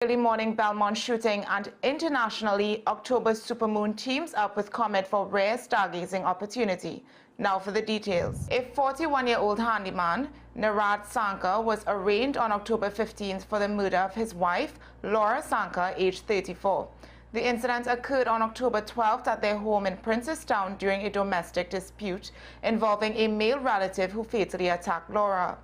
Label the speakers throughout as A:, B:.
A: Early morning Belmont shooting, and internationally, October supermoon teams up with comet for rare stargazing opportunity. Now for the details. A 41-year-old handyman, Narad Sankar, was arraigned on October 15th for the murder of his wife, Laura Sankar, aged 34. The incident occurred on October 12th at their home in Princestown during a domestic dispute involving a male relative who fatally attacked Laura.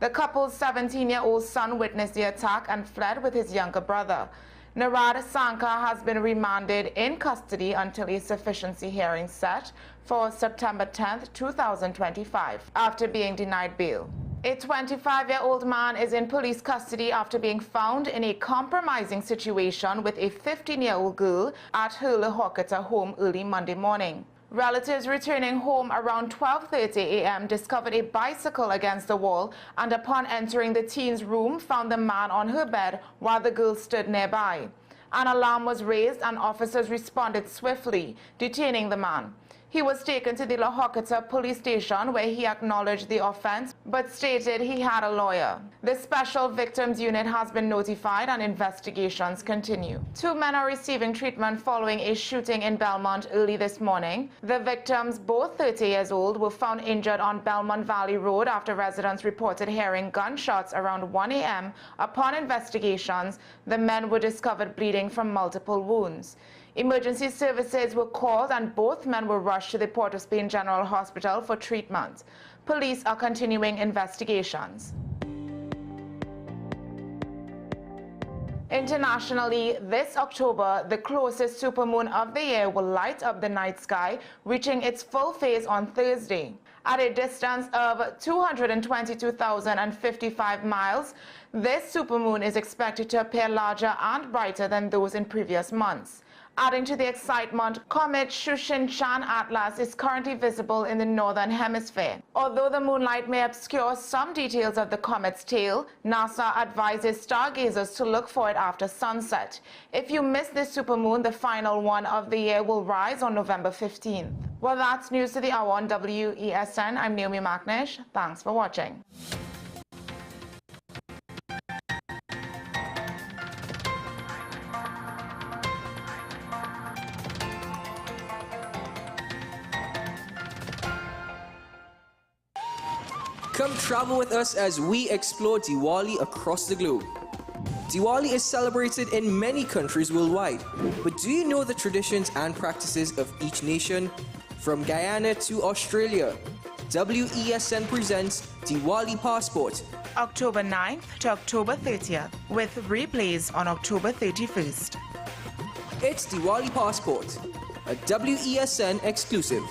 A: The couple's 17-year-old son witnessed the attack and fled with his younger brother. Narad Sankar has been remanded in custody until a sufficiency hearing set for September 10, 2025, after being denied bail. A 25-year-old man is in police custody after being found in a compromising situation with a 15-year-old girl at her Lahokata home early Monday morning. Relatives returning home around 12:30 a.m. discovered a bicycle against the wall and upon entering the teen's room found the man on her bed while the girl stood nearby. An alarm was raised and officers responded swiftly, detaining the man. He was taken to the Lahokata police station where he acknowledged the offense but stated he had a lawyer. The Special Victims Unit has been notified and investigations continue. 2 men are receiving treatment following a shooting in Belmont early this morning. The victims, both 30 years old, were found injured on Belmont Valley Road after residents reported hearing gunshots around 1 a.m. Upon investigations, the men were discovered bleeding from multiple wounds. Emergency services were called and both men were rushed to the Port of Spain General Hospital for treatment. Police are continuing investigations. Internationally, this October, the closest supermoon of the year will light up the night sky, reaching its full phase on Thursday. At a distance of 222,055 miles, this supermoon is expected to appear larger and brighter than those in previous months. Adding to the excitement, comet Shushin-Chan Atlas is currently visible in the northern hemisphere. Although the moonlight may obscure some details of the comet's tail, NASA advises stargazers to look for it after sunset. If you miss this supermoon, the final one of the year will rise on November 15th. Well, that's news to the hour on WESN. I'm Naomi McNish. Thanks for watching.
B: Come travel with us as we explore Diwali across the globe. Diwali is celebrated in many countries worldwide, but do you know the traditions and practices of each nation? From Guyana to Australia, WESN presents Diwali Passport,
A: October 9th to October 30th, with replays on October 31st.
B: It's Diwali Passport, a WESN exclusive.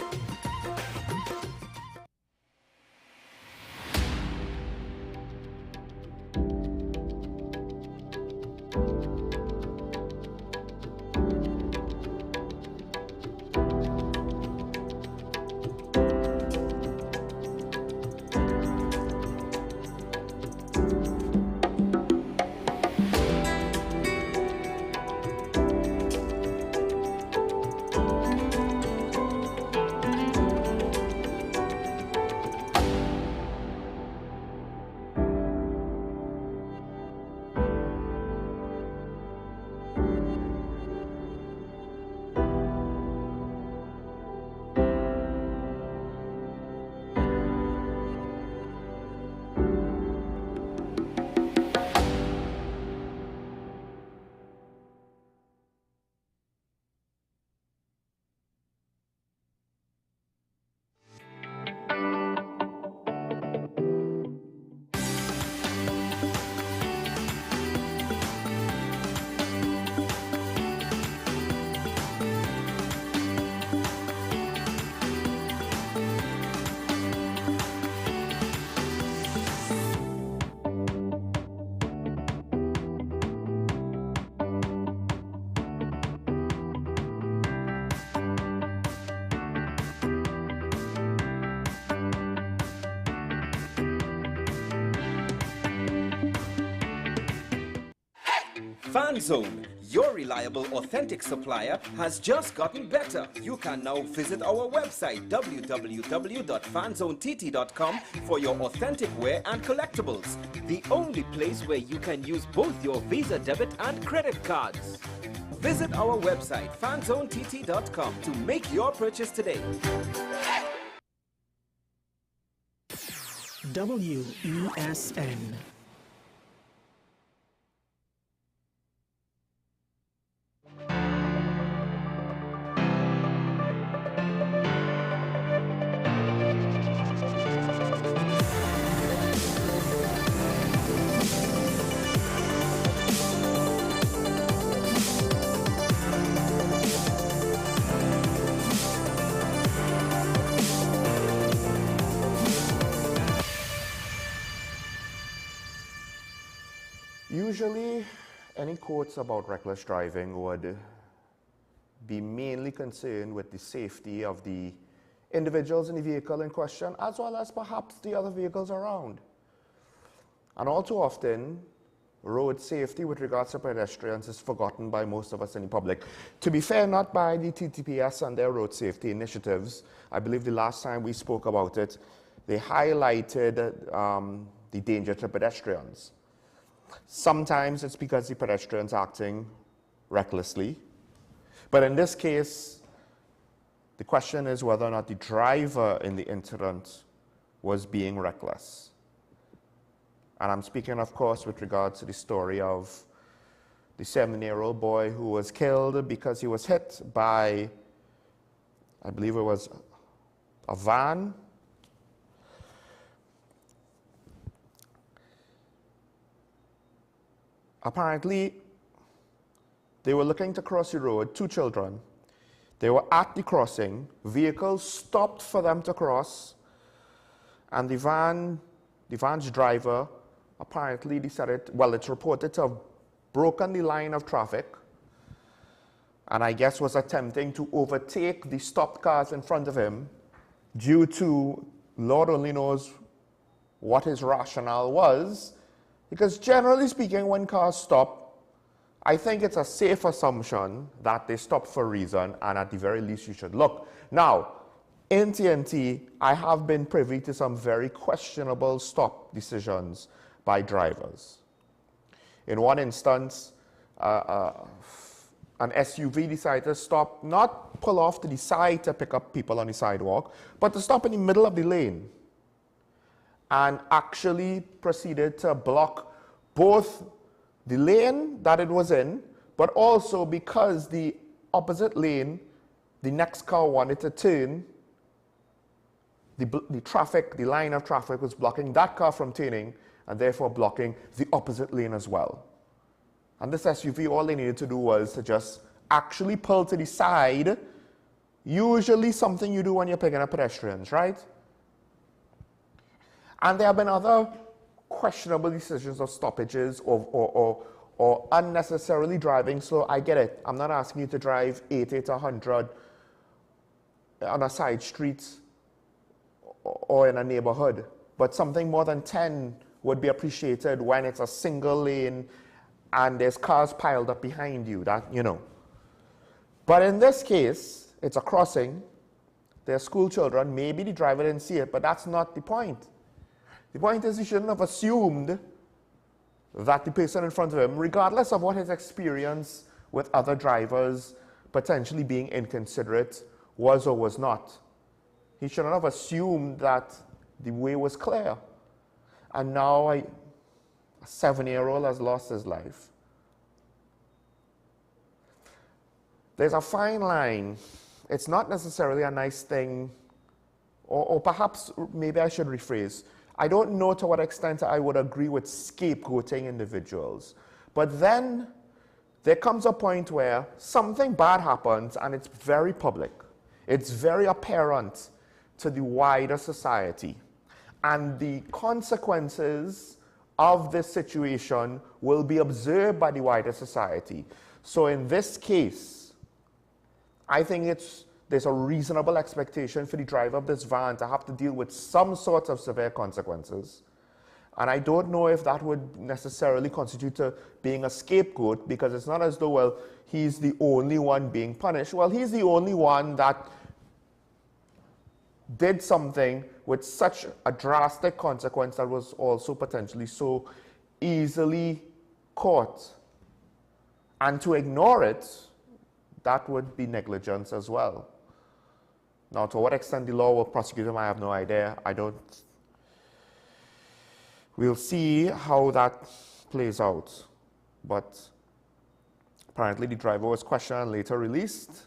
C: FanZone, your reliable, authentic supplier, has just gotten better. You can now visit our website www.fanzonett.com for your authentic wear and collectibles. The only place where you can use both your Visa debit and credit cards. Visit our website fanzonett.com to make your purchase today.
D: WESN.
E: Usually, any quotes about reckless driving would be mainly concerned with the safety of the individuals in the vehicle in question, as well as perhaps the other vehicles around. And all too often, road safety with regards to pedestrians is forgotten by most of us in the public. To be fair, not by the TTPS and their road safety initiatives. I believe the last time we spoke about it, they highlighted the danger to pedestrians. Sometimes it's because the pedestrians are acting recklessly. But in this case, the question is whether or not the driver in the incident was being reckless. And I'm speaking, of course, with regards to the story of the 7-year-old boy who was killed because he was hit by, I believe it was a van. Apparently, they were looking to cross the road, 2 children. They were at the crossing. Vehicles stopped for them to cross. And the van's driver apparently decided, well, it's reported to have broken the line of traffic. And I guess was attempting to overtake the stopped cars in front of him due to, Lord only knows what his rationale was. Because generally speaking, when cars stop, I think it's a safe assumption that they stop for a reason, and at the very least you should look. Now, in TNT, I have been privy to some very questionable stop decisions by drivers. In one instance, an SUV decided to stop, not pull off to the side to pick up people on the sidewalk, but to stop in the middle of the lane, and actually proceeded to block both the lane that it was in, but also because the opposite lane, the next car wanted to turn, the line of traffic was blocking that car from turning, and therefore blocking the opposite lane as well. And this SUV, all they needed to do was to just actually pull to the side, usually something you do when you're picking up pedestrians, right? And there have been other questionable decisions of stoppages or unnecessarily driving slow. I get it. I'm not asking you to drive 80 to 100 on a side street or in a neighborhood, but something more than 10 would be appreciated when it's a single lane and there's cars piled up behind you, that, you know. But in this case, it's a crossing. They're school children. Maybe the driver didn't see it, but that's not the point. The point is, he shouldn't have assumed that the person in front of him, regardless of what his experience with other drivers potentially being inconsiderate was or was not, he shouldn't have assumed that the way was clear. And now a 7-year-old has lost his life. There's a fine line. It's not necessarily a nice thing, or perhaps maybe I should rephrase. I don't know to what extent I would agree with scapegoating individuals. But then there comes a point where something bad happens and it's very public. It's very apparent to the wider society. And the consequences of this situation will be observed by the wider society. So in this case, I think there's a reasonable expectation for the driver of this van to have to deal with some sort of severe consequences. And I don't know if that would necessarily constitute being a scapegoat, because it's not as though, well, he's the only one being punished. Well, he's the only one that did something with such a drastic consequence that was also potentially so easily caught. And to ignore it, that would be negligence as well. Now, to what extent the law will prosecute him, I have no idea. We'll see how that plays out. But apparently the driver was questioned and later released.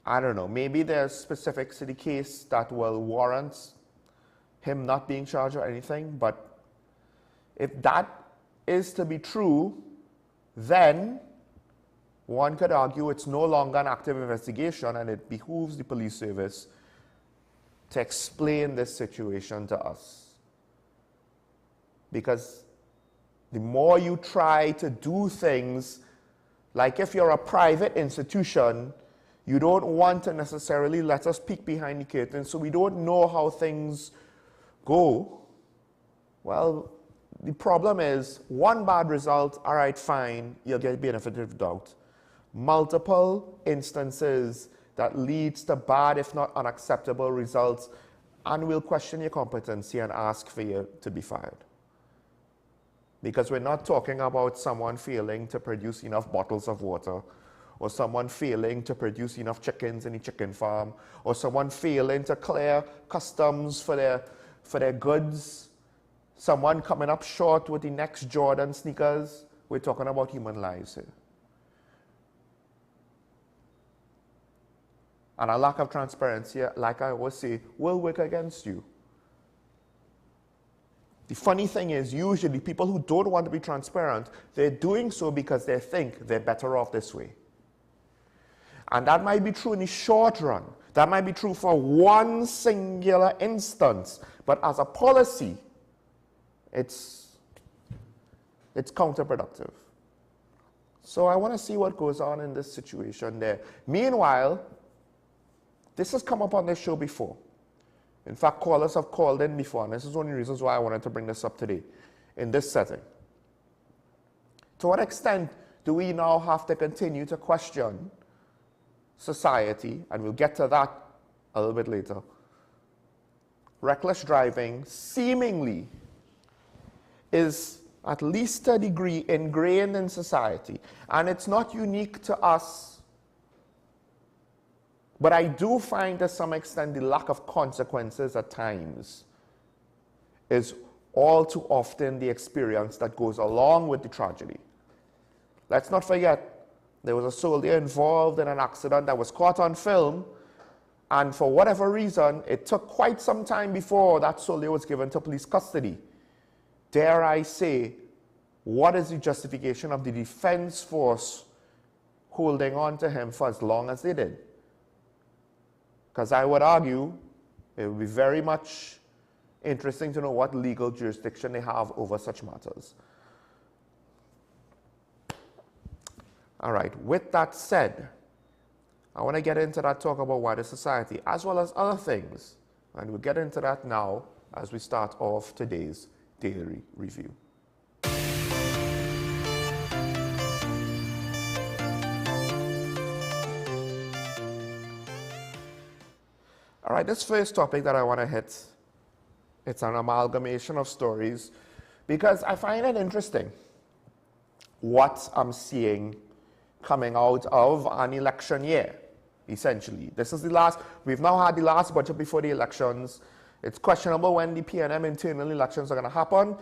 E: I don't know, maybe there's specifics to the case that will warrant him not being charged or anything, but if that is to be true, then one could argue it's no longer an active investigation, and it behooves the police service to explain this situation to us. Because the more you try to do things, like if you're a private institution, you don't want to necessarily let us peek behind the curtain, so we don't know how things go. Well, the problem is, one bad result, all right, fine, you'll get benefit of doubt. Multiple instances that leads to bad, if not unacceptable results, and we'll question your competency and ask for you to be fired. Because we're not talking about someone failing to produce enough bottles of water, or someone failing to produce enough chickens in the chicken farm, or someone failing to clear customs for their goods, someone coming up short with the next Jordan sneakers. We're talking about human lives here. And a lack of transparency, like I always say, will work against you. The funny thing is, usually people who don't want to be transparent, they're doing so because they think they're better off this way. And that might be true in the short run. That might be true for one singular instance. But as a policy, it's counterproductive. So I want to see what goes on in this situation there. Meanwhile, this has come up on this show before. In fact, callers have called in before, and this is one of the reasons why I wanted to bring this up today in this setting. To what extent do we now have to continue to question society, and we'll get to that a little bit later? Reckless driving seemingly is, at least to a degree, ingrained in society, and it's not unique to us. But I do find, to some extent, the lack of consequences at times is all too often the experience that goes along with the tragedy. Let's not forget, there was a soldier involved in an accident that was caught on film, and for whatever reason, it took quite some time before that soldier was given to police custody. Dare I say, what is the justification of the defense force holding on to him for as long as they did? Because I would argue it would be very much interesting to know what legal jurisdiction they have over such matters. All right, with that said, I want to get into that talk about wider society as well as other things. And we'll get into that now as we start off today's Daily Review. All right, this first topic that I want to hit, it's an amalgamation of stories because I find it interesting what I'm seeing coming out of an election year, essentially. This is the last, we've now had the last budget before the elections. It's questionable when the PNM internal elections are going to happen.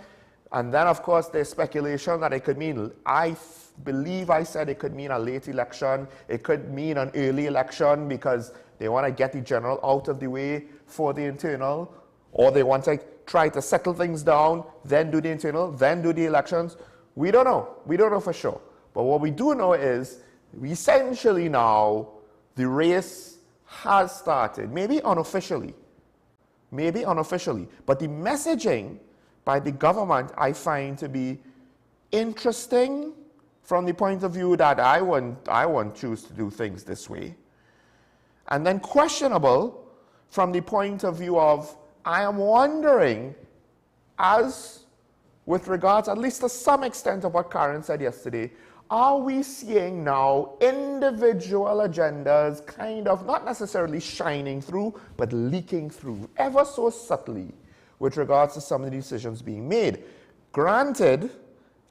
E: And then, of course, there's speculation that it could mean, I believe I said it could mean a late election. It could mean an early election because they want to get the general out of the way for the internal, or they want to try to settle things down, then do the internal, then do the elections. We don't know. We don't know for sure. But what we do know is, essentially now, the race has started, maybe unofficially, but the messaging by the government I find to be interesting from the point of view that I won't choose to do things this way. And then questionable from the point of view of, I am wondering, as with regards, at least to some extent of what Karen said yesterday, are we seeing now individual agendas kind of not necessarily shining through, but leaking through ever so subtly with regards to some of the decisions being made? Granted,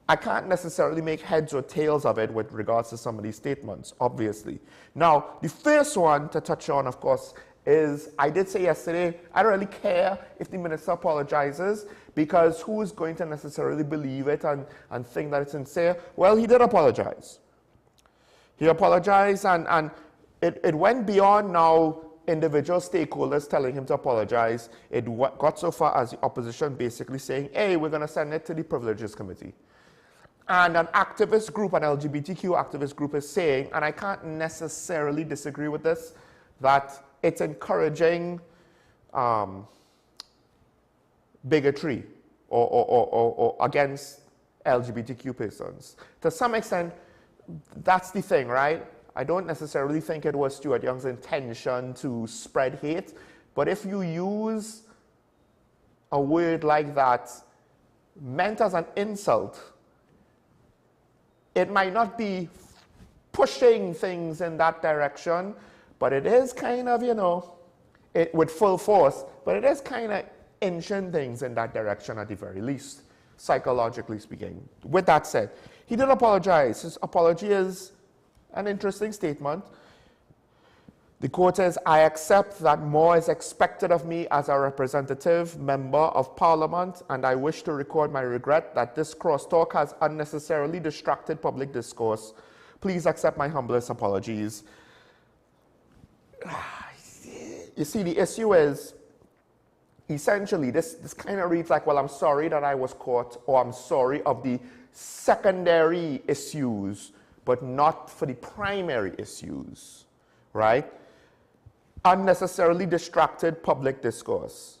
E: I can't necessarily make heads or tails of it with regards to some of these statements, obviously. Now, the first one to touch on, of course, is I did say yesterday, I don't really care if the minister apologizes, because who's going to necessarily believe it and think that it's sincere? Well, he did apologize. He apologized, and it went beyond now individual stakeholders telling him to apologize. It got so far as the opposition basically saying, hey, we're going to send it to the Privileges Committee. And an activist group, an LGBTQ activist group is saying, and I can't necessarily disagree with this, that it's encouraging bigotry or against LGBTQ persons. To some extent, that's the thing, right? I don't necessarily think it was Stuart Young's intention to spread hate, but if you use a word like that meant as an insult, it might not be pushing things in that direction, but it is kind of, you know, with full force, but it is kind of inching things in that direction at the very least, psychologically speaking. With that said, he did apologize. His apology is an interesting statement. The quote says, I accept that more is expected of me as a representative member of Parliament, and I wish to record my regret that this crosstalk has unnecessarily distracted public discourse. Please accept my humblest apologies. You see, the issue is, essentially, this kind of reads like, well, I'm sorry that I was caught, or I'm sorry of the secondary issues, but not for the primary issues, right? Unnecessarily distracted public discourse.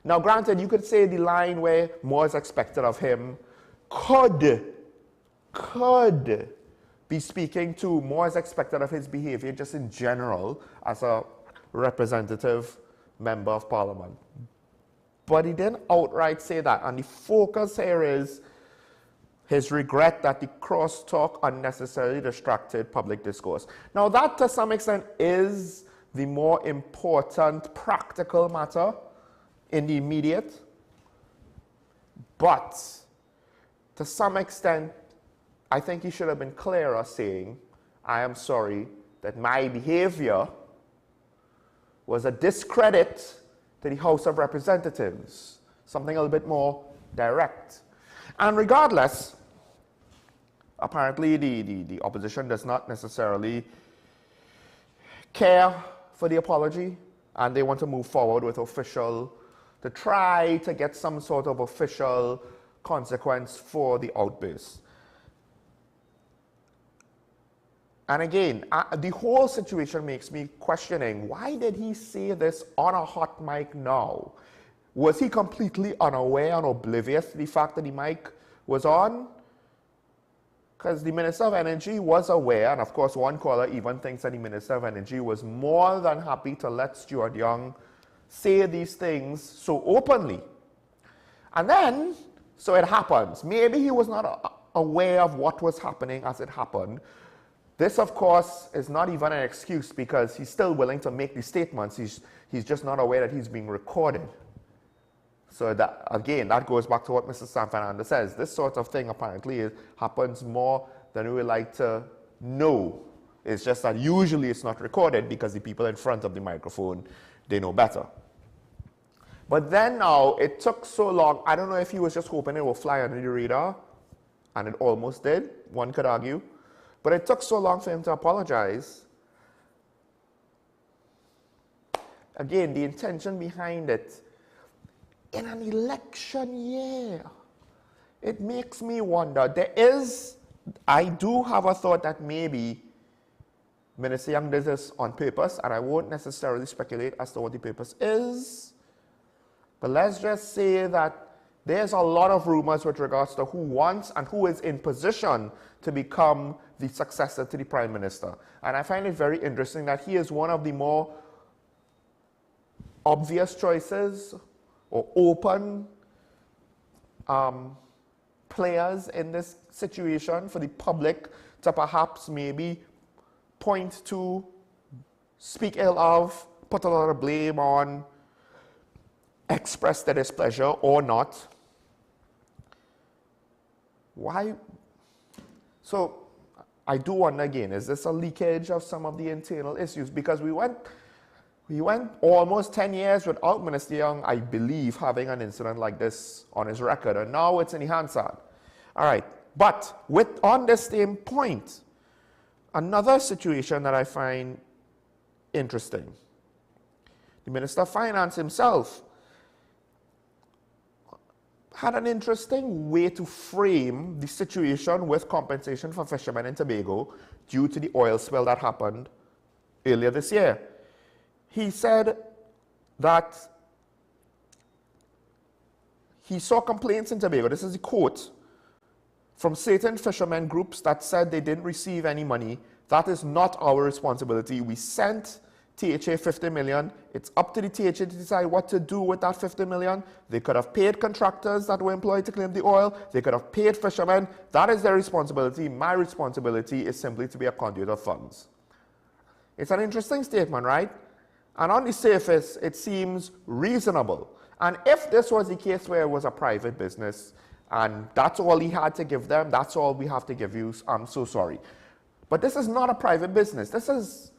E: Now, granted, you could say the line where more is expected of him could be speaking to more is expected of his behavior just in general as a representative member of Parliament. But he didn't outright say that, and the focus here is his regret that the crosstalk unnecessarily distracted public discourse. Now that to some extent is the more important practical matter in the immediate, but to some extent I think he should have been clearer saying, I am sorry that my behavior was a discredit to the House of Representatives. Something a little bit more direct. And regardless, apparently the opposition does not necessarily care for the apology, and they want to move forward with to try to get some sort of official consequence for the outburst. And again, the whole situation makes me questioning, why did he say this on a hot mic now? Was he completely unaware and oblivious to the fact that the mic was on? Because the Minister of Energy was aware, and of course one caller even thinks that the Minister of Energy was more than happy to let Stuart Young say these things so openly. And then, so it happens. Maybe he was not aware of what was happening as it happened. This, of course, is not even an excuse because he's still willing to make these statements. He's just not aware that he's being recorded. So that, again, that goes back to what Mr. Sam Fernandez says. This sort of thing apparently happens more than we would like to know. It's just that usually it's not recorded because the people in front of the microphone, they know better. But then now, it took so long. I don't know if he was just hoping it would fly under the radar, and it almost did, one could argue. But it took so long for him to apologize. Again, the intention behind it, in an election year, it makes me wonder. I do have a thought that maybe Minister Young did this on purpose, and I won't necessarily speculate as to what the purpose is. But let's just say that there's a lot of rumors with regards to who wants and who is in position to become the successor to the Prime Minister. And I find it very interesting that he is one of the more obvious choices or open players in this situation for the public to perhaps maybe point to, speak ill of, put a lot of blame on, express their displeasure or not. Why? So I do wonder again, is this a leakage of some of the internal issues? Because we went almost 10 years without Minister Young, I believe, having an incident like this on his record, and now it's in the Hansard. All right, but on this same point, another situation that I find interesting, the Minister of Finance himself had an interesting way to frame the situation with compensation for fishermen in Tobago due to the oil spill that happened earlier this year. He said that he saw complaints in Tobago, this is a quote, from certain fishermen groups that said they didn't receive any money. That is not our responsibility. We sent THA 50 million. It's up to the THA to decide what to do with that 50 million. They could have paid contractors that were employed to claim the oil. They could have paid fishermen. That is their responsibility. My responsibility is simply to be a conduit of funds. It's an interesting statement, right? And on the surface, it seems reasonable. And if this was the case where it was a private business, and that's all he had to give them, that's all we have to give you, I'm so sorry. But this is not a private business. This is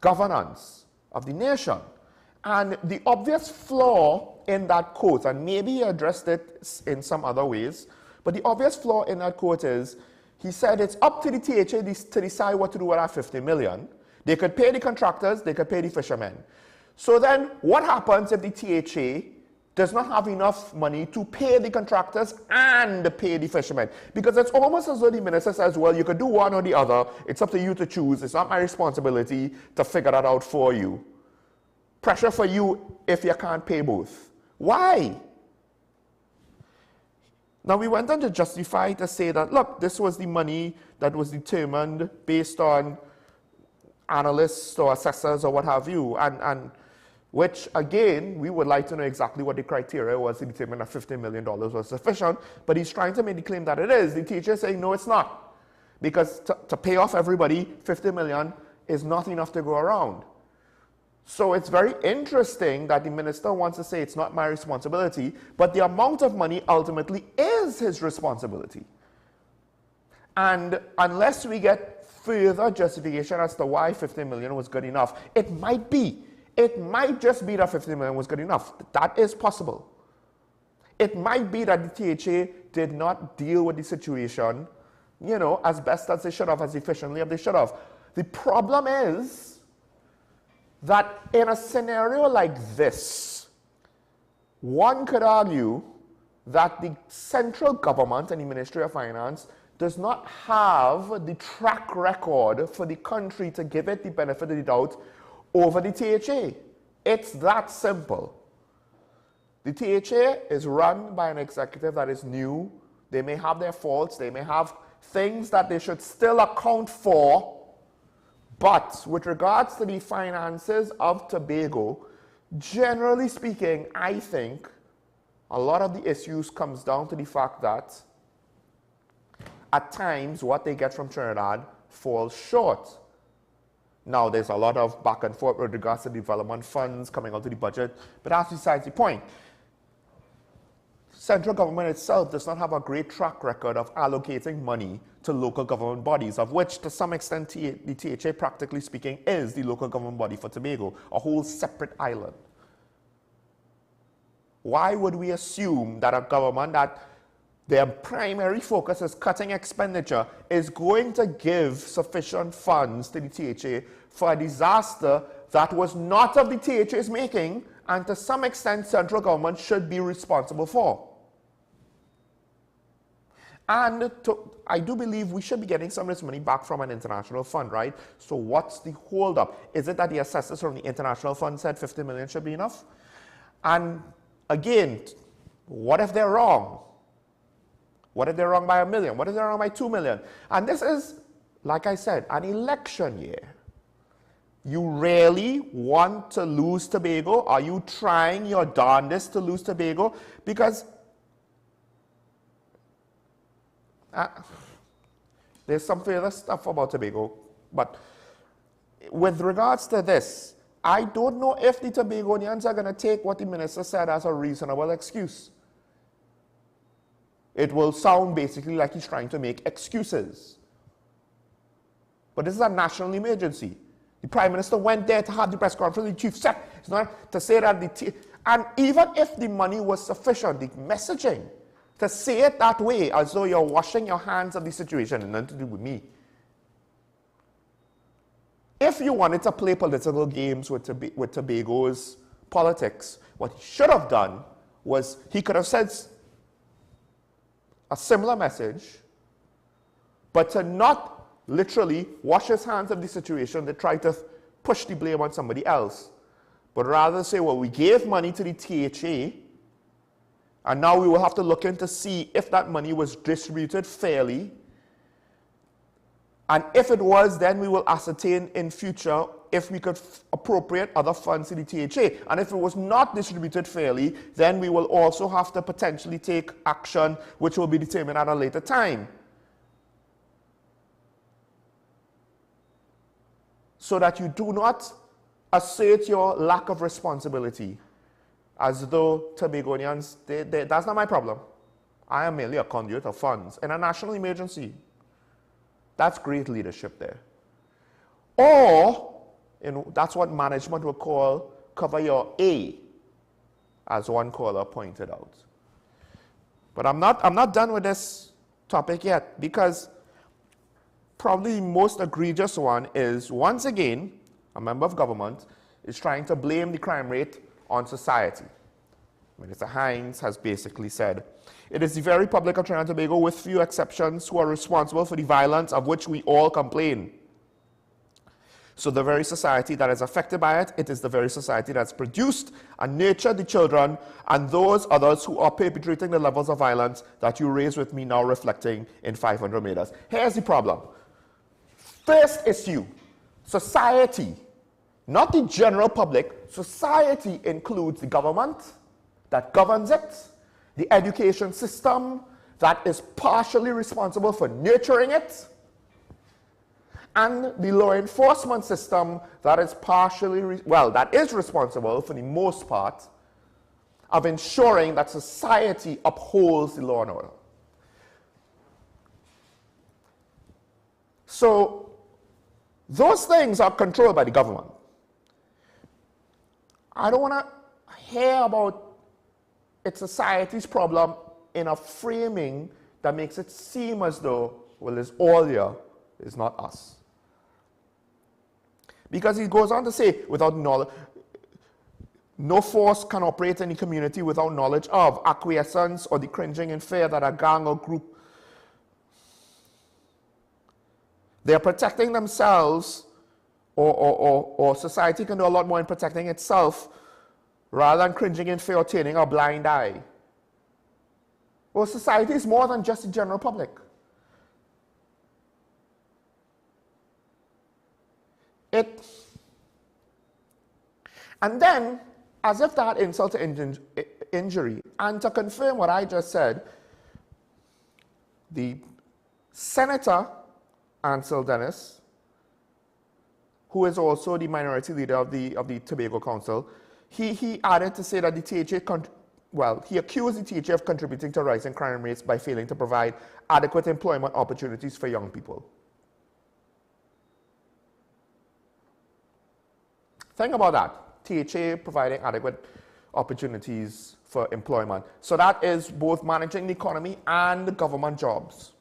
E: governance of the nation. And the obvious flaw in that quote, and maybe he addressed it in some other ways, but the obvious flaw in that quote is, he said it's up to the THA to decide what to do with that 50 million. They could pay the contractors, they could pay the fishermen. So then what happens if the THA does not have enough money to pay the contractors and pay the fishermen? Because it's almost as though the minister says, well, you could do one or the other. It's up to you to choose. It's not my responsibility to figure that out for you. Pressure for you if you can't pay both. Why? Now, we went on to justify to say that, look, this was the money that was determined based on analysts or assessors or what have you, and which, again, we would like to know exactly what the criteria was to determine that $50 million was sufficient, but he's trying to make the claim that it is. The teacher is saying, no, it's not. Because to pay off everybody, $50 million is not enough to go around. So it's very interesting that the minister wants to say it's not my responsibility, but the amount of money ultimately is his responsibility. And unless we get further justification as to why $50 million was good enough, it might just be that 50 million was good enough. That is possible. It might be that the THA did not deal with the situation, as best as they should have, as efficiently as they should have. The problem is that in a scenario like this, one could argue that the central government and the Ministry of Finance does not have the track record for the country to give it the benefit of the doubt over the THA. It's that simple. The THA is run by an executive that is new. They may have their faults. They may have things that they should still account for. But with regards to the finances of Tobago, generally speaking, I think a lot of the issues comes down to the fact that at times what they get from Trinidad falls short. Now, there's a lot of back and forth with regards to development funds coming out of the budget, but that's besides the point. Central government itself does not have a great track record of allocating money to local government bodies, of which, to some extent, the THA, practically speaking, is the local government body for Tobago, a whole separate island. Why would we assume that a government that their primary focus is cutting expenditure is going to give sufficient funds to the THA for a disaster that was not of the THA's making, and to some extent central government should be responsible for? And I do believe we should be getting some of this money back from an international fund, right? So what's the holdup? Is it that the assessors from the international fund said 50 million should be enough? And again, what if they're wrong? What if they're wrong by $1 million? What if they're wrong by $2 million? And this is like I said, an election year. You really want to lose Tobago? Are you trying your darndest to lose Tobago? Because there's some further stuff about Tobago, but with regards to this, I don't know if the Tobagonians are going to take what the minister said as a reasonable excuse. It will sound basically like he's trying to make excuses. But this is a national emergency. The Prime Minister went there to have the press conference. The Chief said, it's not to say that and even if the money was sufficient, the messaging, to say it that way, as though you're washing your hands of the situation and nothing to do with me. If you wanted to play political games with Tobago's politics, what he should have done was he could have said a similar message, but to not literally wash his hands of the situation, to try to push the blame on somebody else, but rather say, well, we gave money to the THA, and now we will have to look in to see if that money was distributed fairly. And if it was, then we will ascertain in future if we could appropriate other funds to the THA. And if it was not distributed fairly, then we will also have to potentially take action which will be determined at a later time. So that you do not assert your lack of responsibility as though Tobagonians, that's not my problem. I am merely a conduit of funds in a national emergency. That's great leadership there. Or, that's what management would call cover your A, as one caller pointed out. But I'm not done with this topic yet, because probably the most egregious one is, once again, a member of government is trying to blame the crime rate on society. Minister Hines has basically said, it is the very public of Trinidad and Tobago, with few exceptions, who are responsible for the violence of which we all complain. So the very society that is affected by it, it is the very society that's produced and nurtured the children and those others who are perpetrating the levels of violence that you raised with me now reflecting in 500 meters. Here's the problem. First issue, society, not the general public. Society includes the government that governs it, the education system that is partially responsible for nurturing it, and the law enforcement system that is that is responsible for the most part of ensuring that society upholds the law and order. So those things are controlled by the government. I don't want to hear about it's society's problem in a framing that makes it seem as though, well, it's all here, it's not us. Because he goes on to say, without knowledge, no force can operate in the community without knowledge of, acquiescence, or the cringing in fear that a gang or group, they are protecting themselves, or society can do a lot more in protecting itself rather than cringing in fear or turning a blind eye. Well, society is more than just the general public. And then, as if that insult to injury, and to confirm what I just said, the Senator Ansel Dennis, who is also the minority leader of the Tobago Council, he added to say that the THA, he accused the THA of contributing to rising crime rates by failing to provide adequate employment opportunities for young people. Think about that. THA providing adequate opportunities for employment. So that is both managing the economy and the government jobs.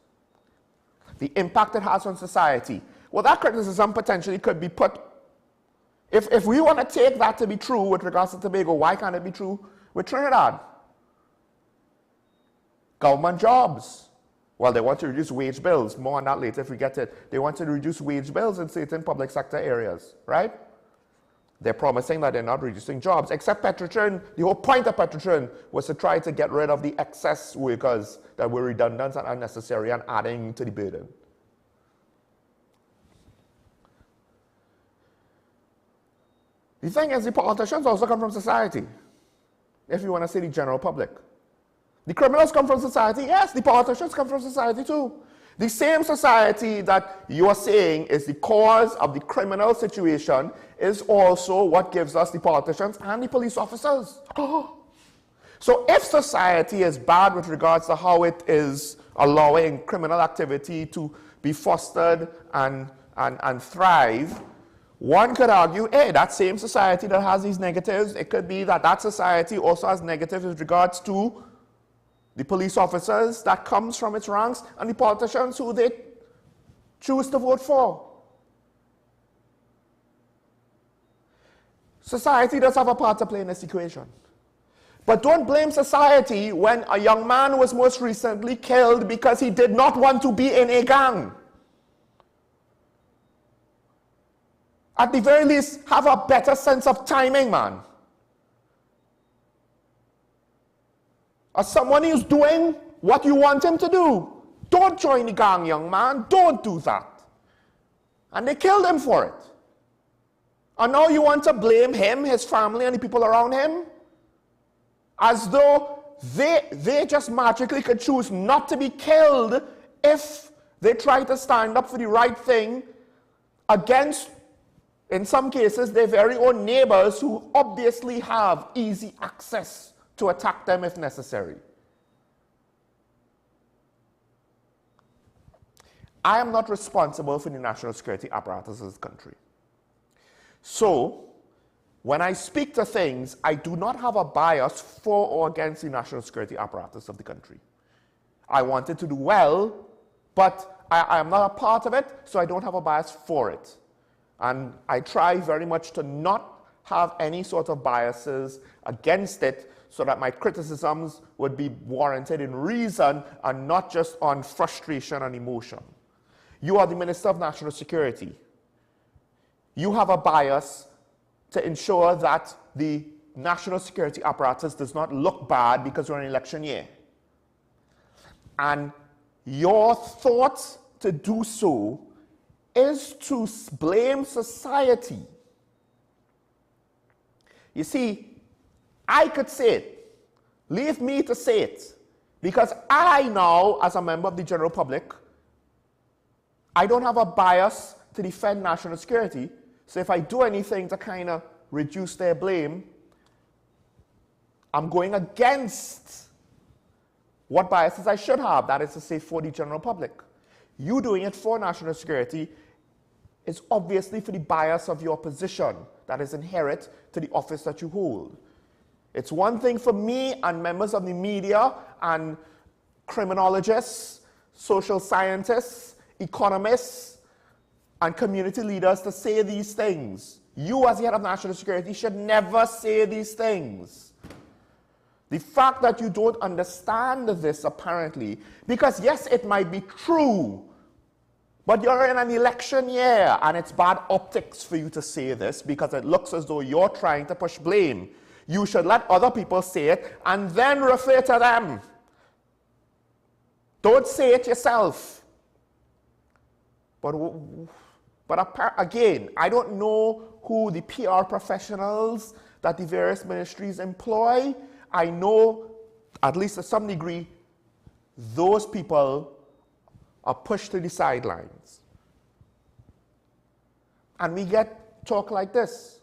E: The impact it has on society. Well, that criticism potentially could be put, if we want to take that to be true with regards to Tobago, why can't it be true with Trinidad? Government jobs. Well, they want to reduce wage bills. More on that later if we get to it. They want to reduce wage bills in certain public sector areas, right? They're promising that they're not reducing jobs, except Petrotrin. The whole point of Petrotrin was to try to get rid of the excess workers that were redundant and unnecessary and adding to the burden. The thing is, the politicians also come from society, if you want to say the general public. The criminals come from society, yes, the politicians come from society too. The same society that you are saying is the cause of the criminal situation is also what gives us the politicians and the police officers. So if society is bad with regards to how it is allowing criminal activity to be fostered and thrive, one could argue, hey, that same society that has these negatives, it could be that that society also has negatives with regards to the police officers that comes from its ranks and the politicians who they choose to vote for. Society does have a part to play in this equation. But don't blame society when a young man was most recently killed because he did not want to be in a gang. At the very least, have a better sense of timing, man. As someone who's doing what you want him to do, don't join the gang, young man. Don't do that. And they killed him for it. And now you want to blame him, his family, and the people around him? As though they just magically could choose not to be killed if they try to stand up for the right thing against, in some cases, their very own neighbors who obviously have easy access to attack them if necessary. I am not responsible for the national security apparatus of this country. So, when I speak to things, I do not have a bias for or against the national security apparatus of the country. I want it to do well, but I am not a part of it, so I don't have a bias for it. And I try very much to not have any sort of biases against it so that my criticisms would be warranted in reason and not just on frustration and emotion. You are the Minister of National Security. You have a bias to ensure that the national security apparatus does not look bad because we're in an election year. And your thought to do so is to blame society. You see, I could say it. Leave me to say it. Because I now, as a member of the general public, I don't have a bias to defend national security. So if I do anything to kind of reduce their blame, I'm going against what biases I should have, that is to say for the general public. You doing it for national security is obviously for the bias of your position that is inherent to the office that you hold. It's one thing for me and members of the media and criminologists, social scientists, economists, and community leaders to say these things. You as the head of national security should never say these things. The fact that you don't understand this apparently, because yes, it might be true, but you're in an election year and it's bad optics for you to say this because it looks as though you're trying to push blame. You should let other people say it and then refer to them. Don't say it yourself. But again, I don't know who the PR professionals that the various ministries employ. I know, at least to some degree, those people are pushed to the sidelines. And we get talk like this.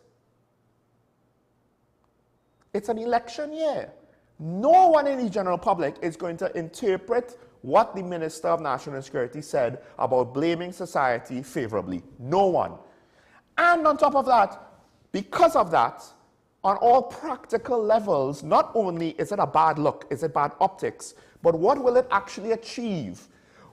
E: It's an election year. No one in the general public is going to interpret what the Minister of National Security said about blaming society favorably. No one. And on top of that, because of that, on all practical levels, not only is it a bad look, is it bad optics, but what will it actually achieve?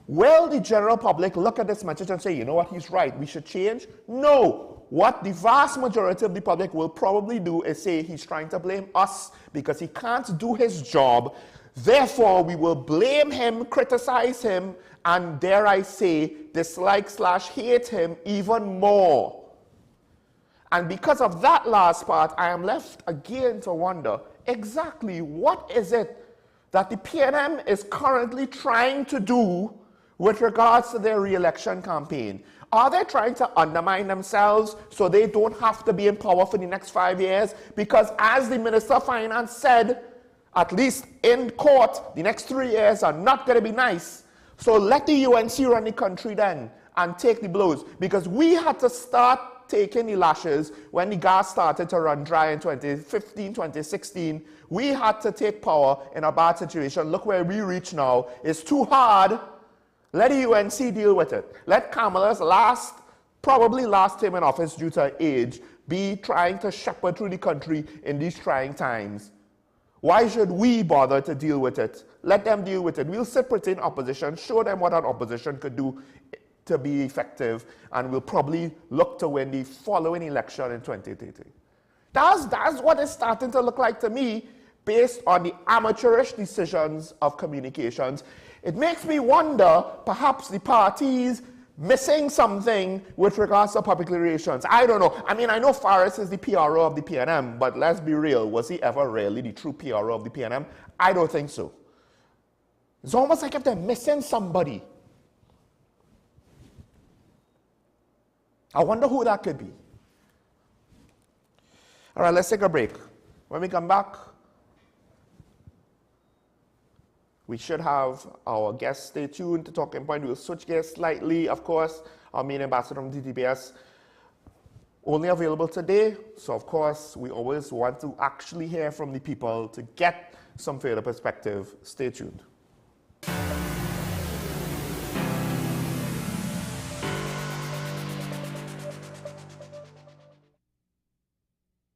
E: Will the general public look at this message and say, you know what, he's right, we should change? No. What the vast majority of the public will probably do is say he's trying to blame us because he can't do his job. Therefore, we will blame him, criticize him, and dare I say, dislike/hate him even more. And because of that last part, I am left again to wonder exactly what is it that the PNM is currently trying to do with regards to their re-election campaign? Are they trying to undermine themselves so they don't have to be in power for the next 5 years? Because as the Minister of Finance said, at least in court, the next 3 years are not going to be nice. So let the UNC run the country then and take the blows. Because we had to start taking the lashes when the gas started to run dry in 2015, 2016. We had to take power in a bad situation. Look where we reach now. It's too hard. Let the UNC deal with it. Let Kamala's probably last term in office due to her age, be trying to shepherd through the country in these trying times. Why should we bother to deal with it? Let them deal with it. We'll sit pretty in opposition, show them what an opposition could do to be effective, and we'll probably look to win the following election in 2030. That's what it's starting to look like to me, based on the amateurish decisions of communications. It makes me wonder, perhaps the parties missing something with regards to public relations. I don't know. I mean, I know Faris is the PRO of the PNM, but let's be real. Was he ever really the true PRO of the PNM? I don't think so. It's almost like if they're missing somebody. I wonder who that could be. All right, let's take a break. When we come back, we should have our guests. Stay tuned to Talking Point. We'll switch gears slightly. Of course, our main ambassador from TTPS only available today. So, of course, we always want to actually hear from the people to get some further perspective. Stay tuned.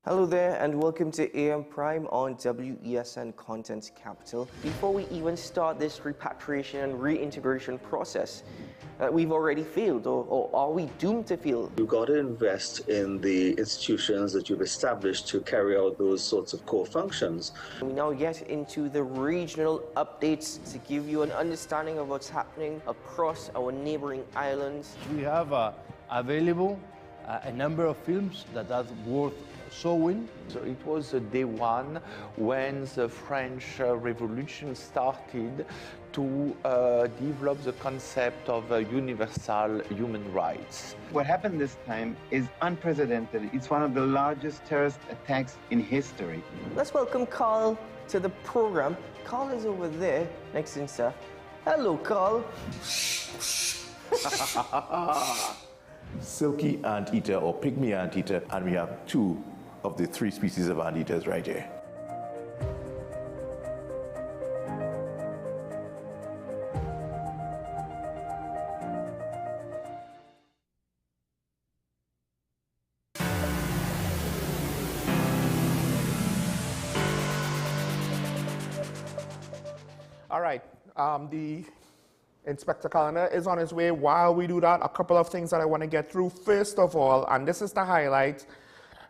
B: Hello there and welcome to AM Prime on WESN Content Capital. Before we even start this repatriation and reintegration process, we've already failed, or are we doomed to fail?
F: You've got to invest in the institutions that you've established to carry out those sorts of core functions.
B: We now get into the regional updates to give you an understanding of what's happening across our neighboring islands.
G: We have available a number of films that are worth showing.
H: So it was day one when the French Revolution started to develop the concept of universal human rights.
I: What happened this time is unprecedented. It's one of the largest terrorist attacks in history.
B: Let's welcome Carl to the program. Carl is over there next to Seth. Hello, Carl.
J: Silky anteater or pygmy anteater, and we have 2 of the 3 species of anteaters right here.
E: All right, the Inspector Calendar is on his way. While we do that, a couple of things that I want to get through. First of all, and this is the highlight,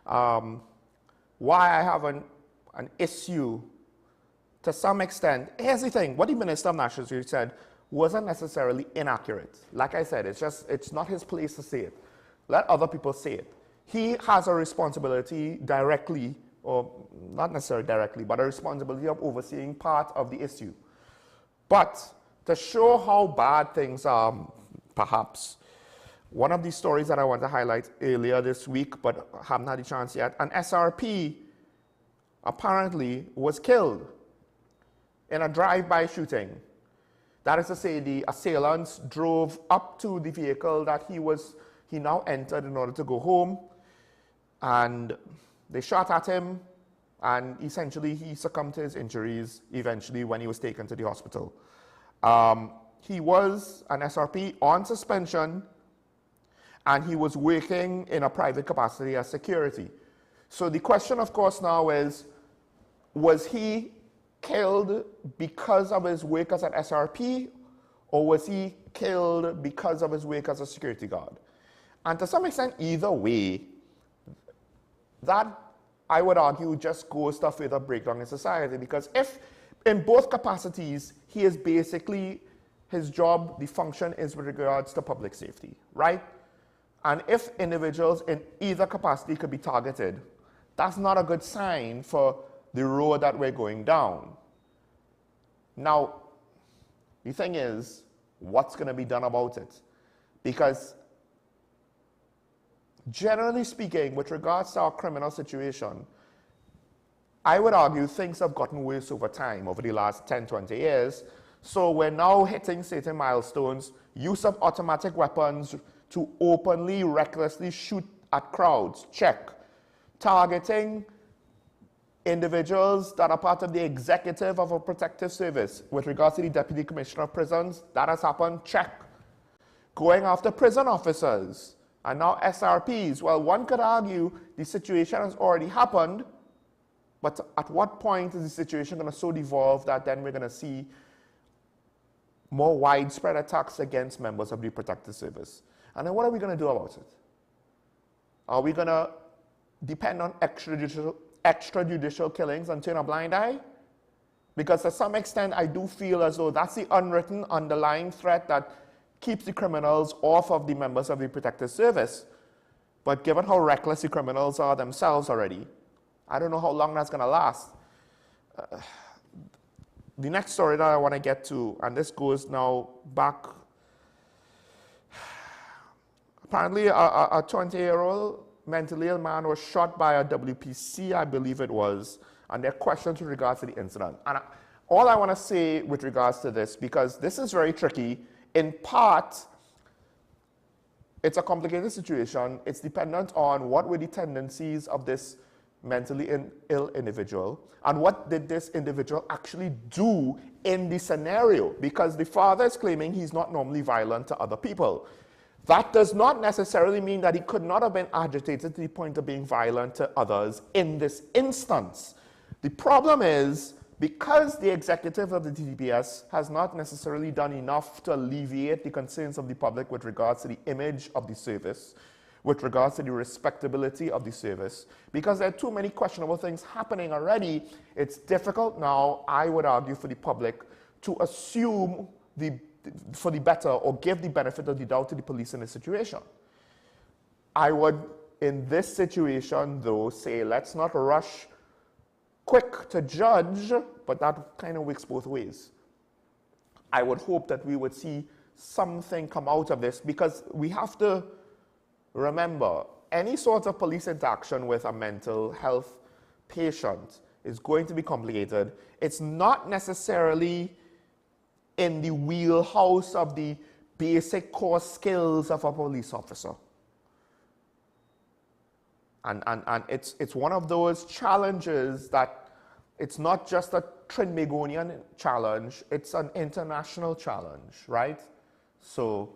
E: why I have an issue to some extent. Here's the thing, what the Minister of National Security said wasn't necessarily inaccurate. Like I said, it's not his place to say it. Let other people say it. He has a responsibility directly, or not necessarily directly, but a responsibility of overseeing part of the issue. But to show how bad things are, perhaps, one of the stories that I want to highlight earlier this week, but haven't had a chance yet, an SRP apparently was killed in a drive-by shooting. That is to say, the assailants drove up to the vehicle that he now entered in order to go home, and they shot at him, and essentially he succumbed to his injuries eventually when he was taken to the hospital. He was an SRP on suspension, and he was working in a private capacity as security. So the question, of course, now is, was he killed because of his work as an SRP, or was he killed because of his work as a security guard? And to some extent, either way, that, I would argue, just goes to a further breakdown in society, because if in both capacities, he is basically, his job, the function is with regards to public safety, right? And if individuals in either capacity could be targeted, that's not a good sign for the road that we're going down. Now, the thing is, what's going to be done about it. Because generally speaking, with regards to our criminal situation, I would argue things have gotten worse over time, over the last 10, 20 years. So we're now hitting certain milestones. Use of automatic weapons to openly, recklessly shoot at crowds, check. Targeting individuals that are part of the executive of a protective service with regards to the Deputy Commissioner of Prisons, that has happened, check. Going after prison officers and now SRPs. Well, one could argue the situation has already happened, but at what point is the situation going to so devolve that then we're going to see more widespread attacks against members of the protective service? And then what are we going to do about it? Are we going to depend on extrajudicial killings and turn a blind eye? Because to some extent, I do feel as though that's the unwritten underlying threat that keeps the criminals off of the members of the protective service. But given how reckless the criminals are themselves already, I don't know how long that's going to last. The next story that I want to get to, and this goes now back, apparently a 20-year-old mentally ill man was shot by a WPC, I believe it was, and there are questions with regards to the incident. And all I want to say with regards to this, because this is very tricky, in part, it's a complicated situation. It's dependent on what were the tendencies of this mentally ill individual and what did this individual actually do in the scenario, because the father is claiming he's not normally violent to other people. That does not necessarily mean that he could not have been agitated to the point of being violent to others in this instance. The problem is, because the executive of the TDPS has not necessarily done enough to alleviate the concerns of the public with regards to the image of the service, with regards to the respectability of the service, because there are too many questionable things happening already, it's difficult now, I would argue, for the public to assume for the better or give the benefit of the doubt to the police in this situation. I would, in this situation, though, say let's not rush quick to judge, but that kind of works both ways. I would hope that we would see something come out of this, because we have to remember, any sort of police interaction with a mental health patient is going to be complicated. It's not necessarily in the wheelhouse of the basic core skills of a police officer. And it's one of those challenges that it's not just a Trinbagonian challenge, it's an international challenge, right? So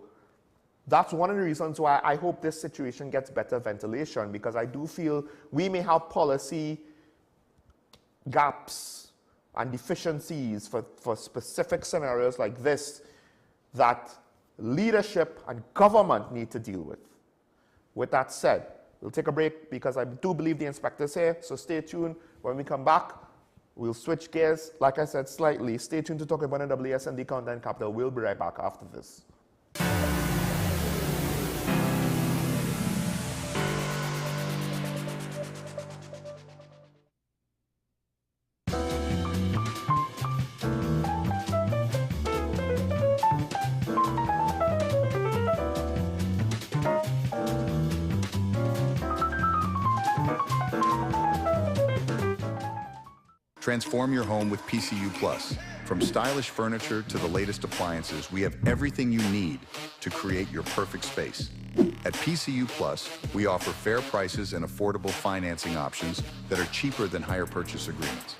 E: that's one of the reasons why I hope this situation gets better ventilation, because I do feel we may have policy gaps and deficiencies for specific scenarios like this that leadership and government need to deal with. With that said, we'll take a break because I do believe the inspector's here, so stay tuned. When we come back, we'll switch gears, like I said, slightly. Stay tuned to talk about WSND Content Capital. We'll be right back after this.
K: Transform your home with PCU Plus. From stylish furniture to the latest appliances, we have everything you need to create your perfect space. At PCU Plus, we offer fair prices and affordable financing options that are cheaper than hire purchase agreements.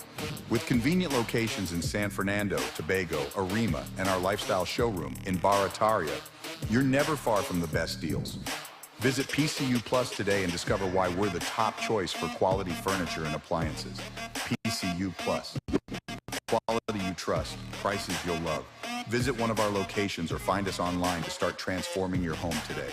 K: With convenient locations in San Fernando, Tobago, Arima, and our lifestyle showroom in Barataria, you're never far from the best deals. Visit PCU Plus today and discover why we're the top choice for quality furniture and appliances. PCU Plus. Quality you trust, prices you'll love. Visit one of our locations or find us online to start transforming your home today.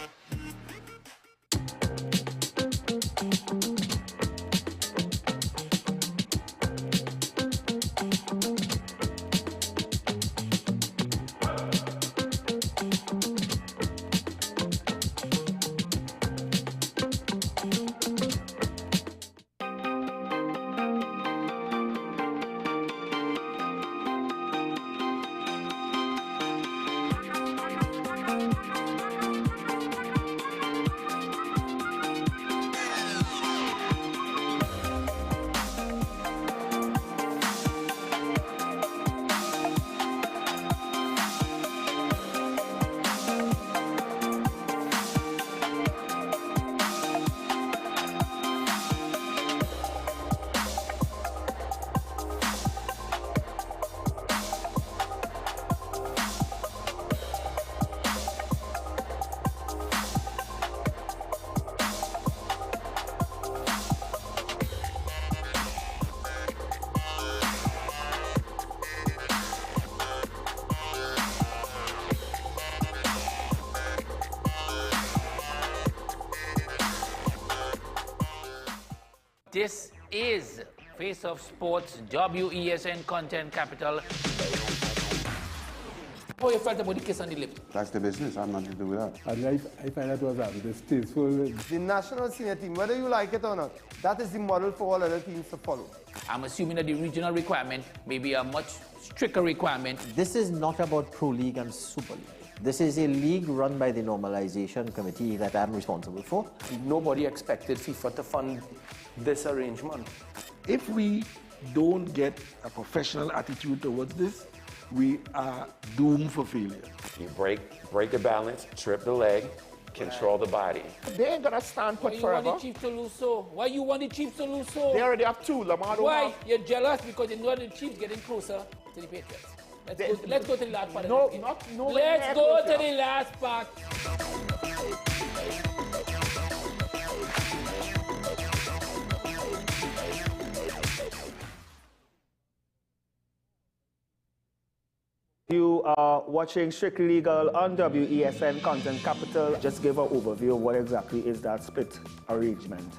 L: This is Face of Sports, WESN Content Capital. How you felt about the kiss on the lip?
M: That's the business. I'm not to do with that.
N: I find that was distasteful. The national senior team, whether you like it or not, that is the model for all other teams to follow.
L: I'm assuming that the regional requirement may be a much stricter requirement.
O: This is not about Pro League and Super League. This is a league run by the Normalization Committee that I'm responsible for.
P: Nobody expected FIFA to fund this arrangement.
Q: If we don't get a professional attitude towards this, we are doomed for failure.
R: You break the balance, trip the leg, control the body.
E: They ain't gonna stand put forever.
L: Why you want the Chiefs to lose so? Why you want the Chiefs to lose so?
E: They already have two. Lamar don't
L: Why?
E: have.
L: You're jealous because you know the Chiefs getting closer to the Patriots. Let's go to the last part.
E: No,
L: of the game.
E: no.
L: Let's go to the last part.
S: You are watching Strictly Legal on WESN Content Capital. Just give an overview of what exactly is that split arrangement.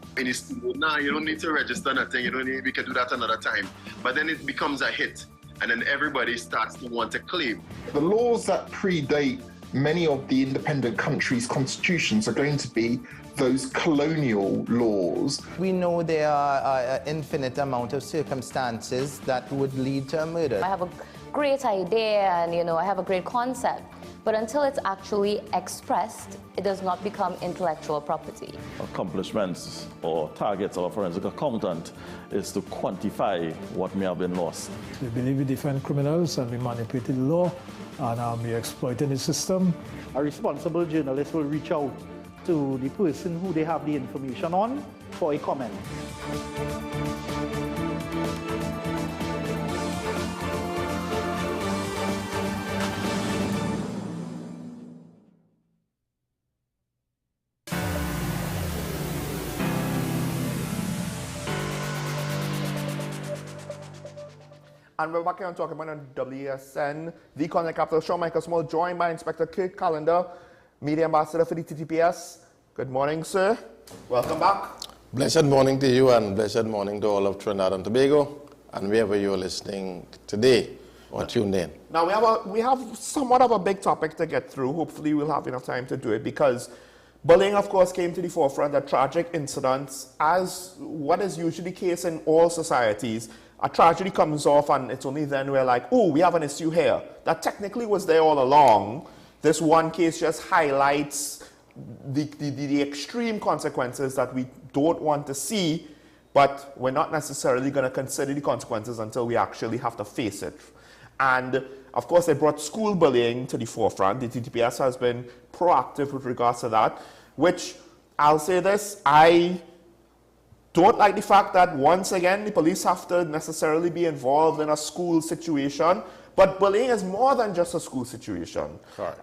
T: Nah, you don't need to register nothing. You don't need, we can do that another time. But then it becomes a hit, and then everybody starts to want to claim.
U: The laws that predate many of the independent countries' constitutions are going to be those colonial laws.
V: We know there are an infinite amount of circumstances that would lead to a murder.
W: I have a great idea and I have a great concept, but until it's actually expressed, it does not become intellectual property.
X: Accomplishments or targets of a forensic accountant is to quantify what may have been lost.
N: They believe in different criminals and we manipulated the law and we exploited the system.
Y: A responsible journalist will reach out to the person who they have the information on for a comment.
E: And we're back here on talking about on WESN, the Content Capital Show. Michael Small, joined by Inspector Kirk Callender, Media Ambassador for the TTPS. Good morning, sir. Welcome back.
Z: Blessed morning to you and blessed morning to all of Trinidad and Tobago and wherever you're listening today or tuned in.
E: Now, we have somewhat of a big topic to get through. Hopefully, we'll have enough time to do it because bullying, of course, came to the forefront of tragic incidents. As what is usually the case in all societies, a tragedy comes off and it's only then we're like, oh, we have an issue here. That technically was there all along. This one case just highlights the extreme consequences that we don't want to see, but we're not necessarily going to consider the consequences until we actually have to face it. And of course, they brought school bullying to the forefront. The TTPS has been proactive with regards to that, which I'll say this, I don't like the fact that once again the police have to necessarily be involved in a school situation, but bullying is more than just a school situation.
Z: Correct.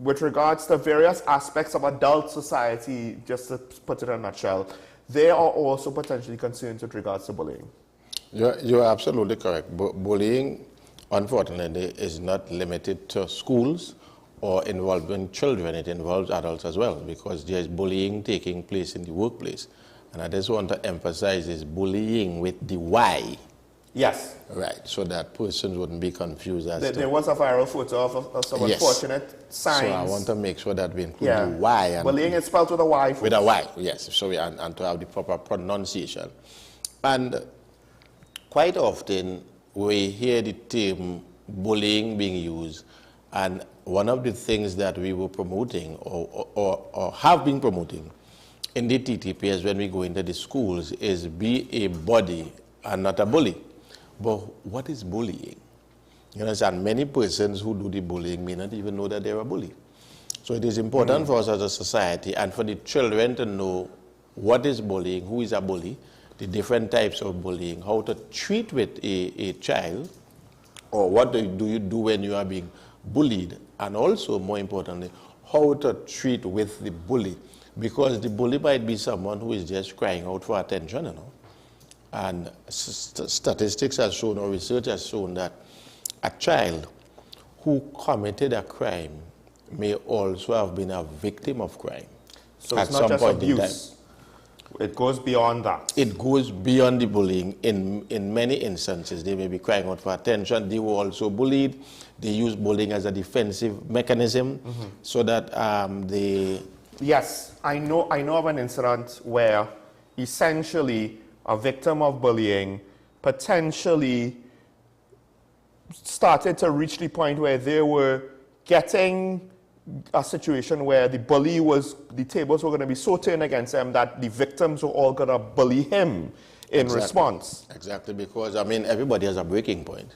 E: With regards to various aspects of adult society, just to put it in a nutshell, they are also potentially concerned with regards to bullying.
Z: You're absolutely correct. Bullying, unfortunately, is not limited to schools or involving children. It involves adults as well because there is bullying taking place in the workplace. And I just want to emphasize is bullying with the Y.
E: Yes.
Z: Right, so that persons wouldn't be confused as to...
E: There was a viral photo of some unfortunate signs.
Z: So I want to make sure that we include the Y. And
E: bullying is spelled with a Y.
Z: With a Y, yes. So and to have the proper pronunciation. And quite often we hear the term bullying being used, and one of the things that we were promoting or have been promoting in the TTPS when we go into the schools is be a body and not a bully. But what is bullying? You understand, many persons who do the bullying may not even know that they're a bully. So it is important for us as a society and for the children to know what is bullying, who is a bully, the different types of bullying, how to treat with a child, or what do you do when you are being bullied, and also, more importantly, how to treat with the bully. Because the bully might be someone who is just crying out for attention, And statistics have shown, or research has shown that a child who committed a crime may also have been a victim of crime.
E: So it's not just abuse. It goes beyond that.
Z: It goes beyond the bullying. In many instances, they may be crying out for attention. They were also bullied. They use bullying as a defensive mechanism so that they...
E: Yes, I know of an incident where essentially a victim of bullying potentially started to reach the point where they were getting a situation where the tables were going to be so turned against them that the victims were all going to bully him in response.
Z: Exactly, because, I mean, everybody has a breaking point.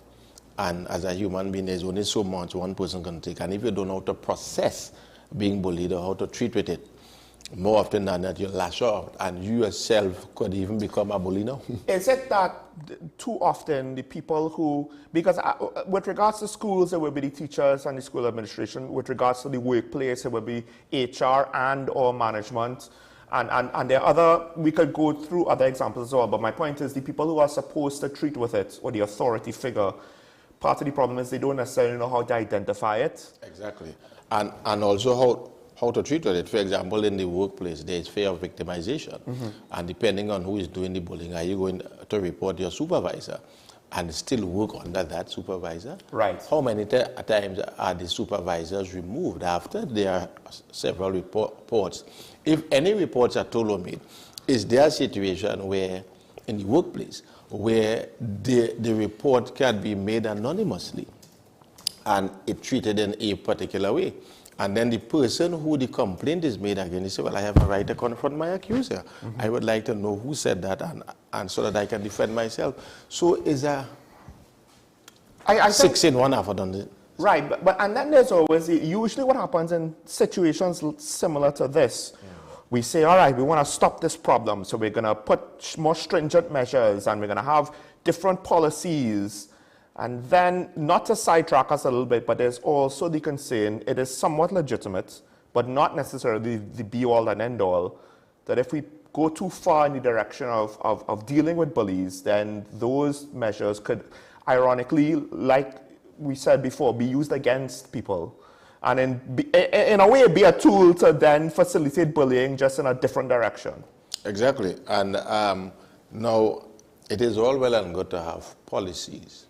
Z: And as a human being, there's only so much one person can take. And if you don't know how to process being bullied or how to treat with it, more often than that, you lash out, and you yourself could even become a bully now.
E: Is it that too often the people who, because with regards to schools, it would be the teachers and the school administration. With regards to the workplace, it would be HR and or management. And there are other, we could go through other examples as well, but my point is the people who are supposed to treat with it, or the authority figure, part of the problem is they don't necessarily know how to identify it.
Z: Exactly. And also how to treat with it. For example, in the workplace, there is fear of victimization. And depending on who is doing the bullying, are you going to report your supervisor and still work under that supervisor?
E: Right.
Z: How many times are the supervisors removed after there are several reports? If any reports are told or made, is there a situation where, in the workplace, where the report can be made anonymously and it treated in a particular way? And then the person who the complaint is made against, they say, well, I have a right to confront my accuser. I would like to know who said that and so that I can defend myself. So is a 6 in 1 half done it.
E: Right, and then there's always, usually what happens in situations similar to this, we say, all right, we want to stop this problem, so we're going to put more stringent measures and we're going to have different policies. And then, not to sidetrack us a little bit, but there's also the concern, it is somewhat legitimate, but not necessarily the be-all and end-all, that if we go too far in the direction of dealing with bullies, then those measures could, ironically, like we said before, be used against people. And in a way, be a tool to then facilitate bullying just in a different direction.
Z: Exactly. And now, it is all well and good to have policies.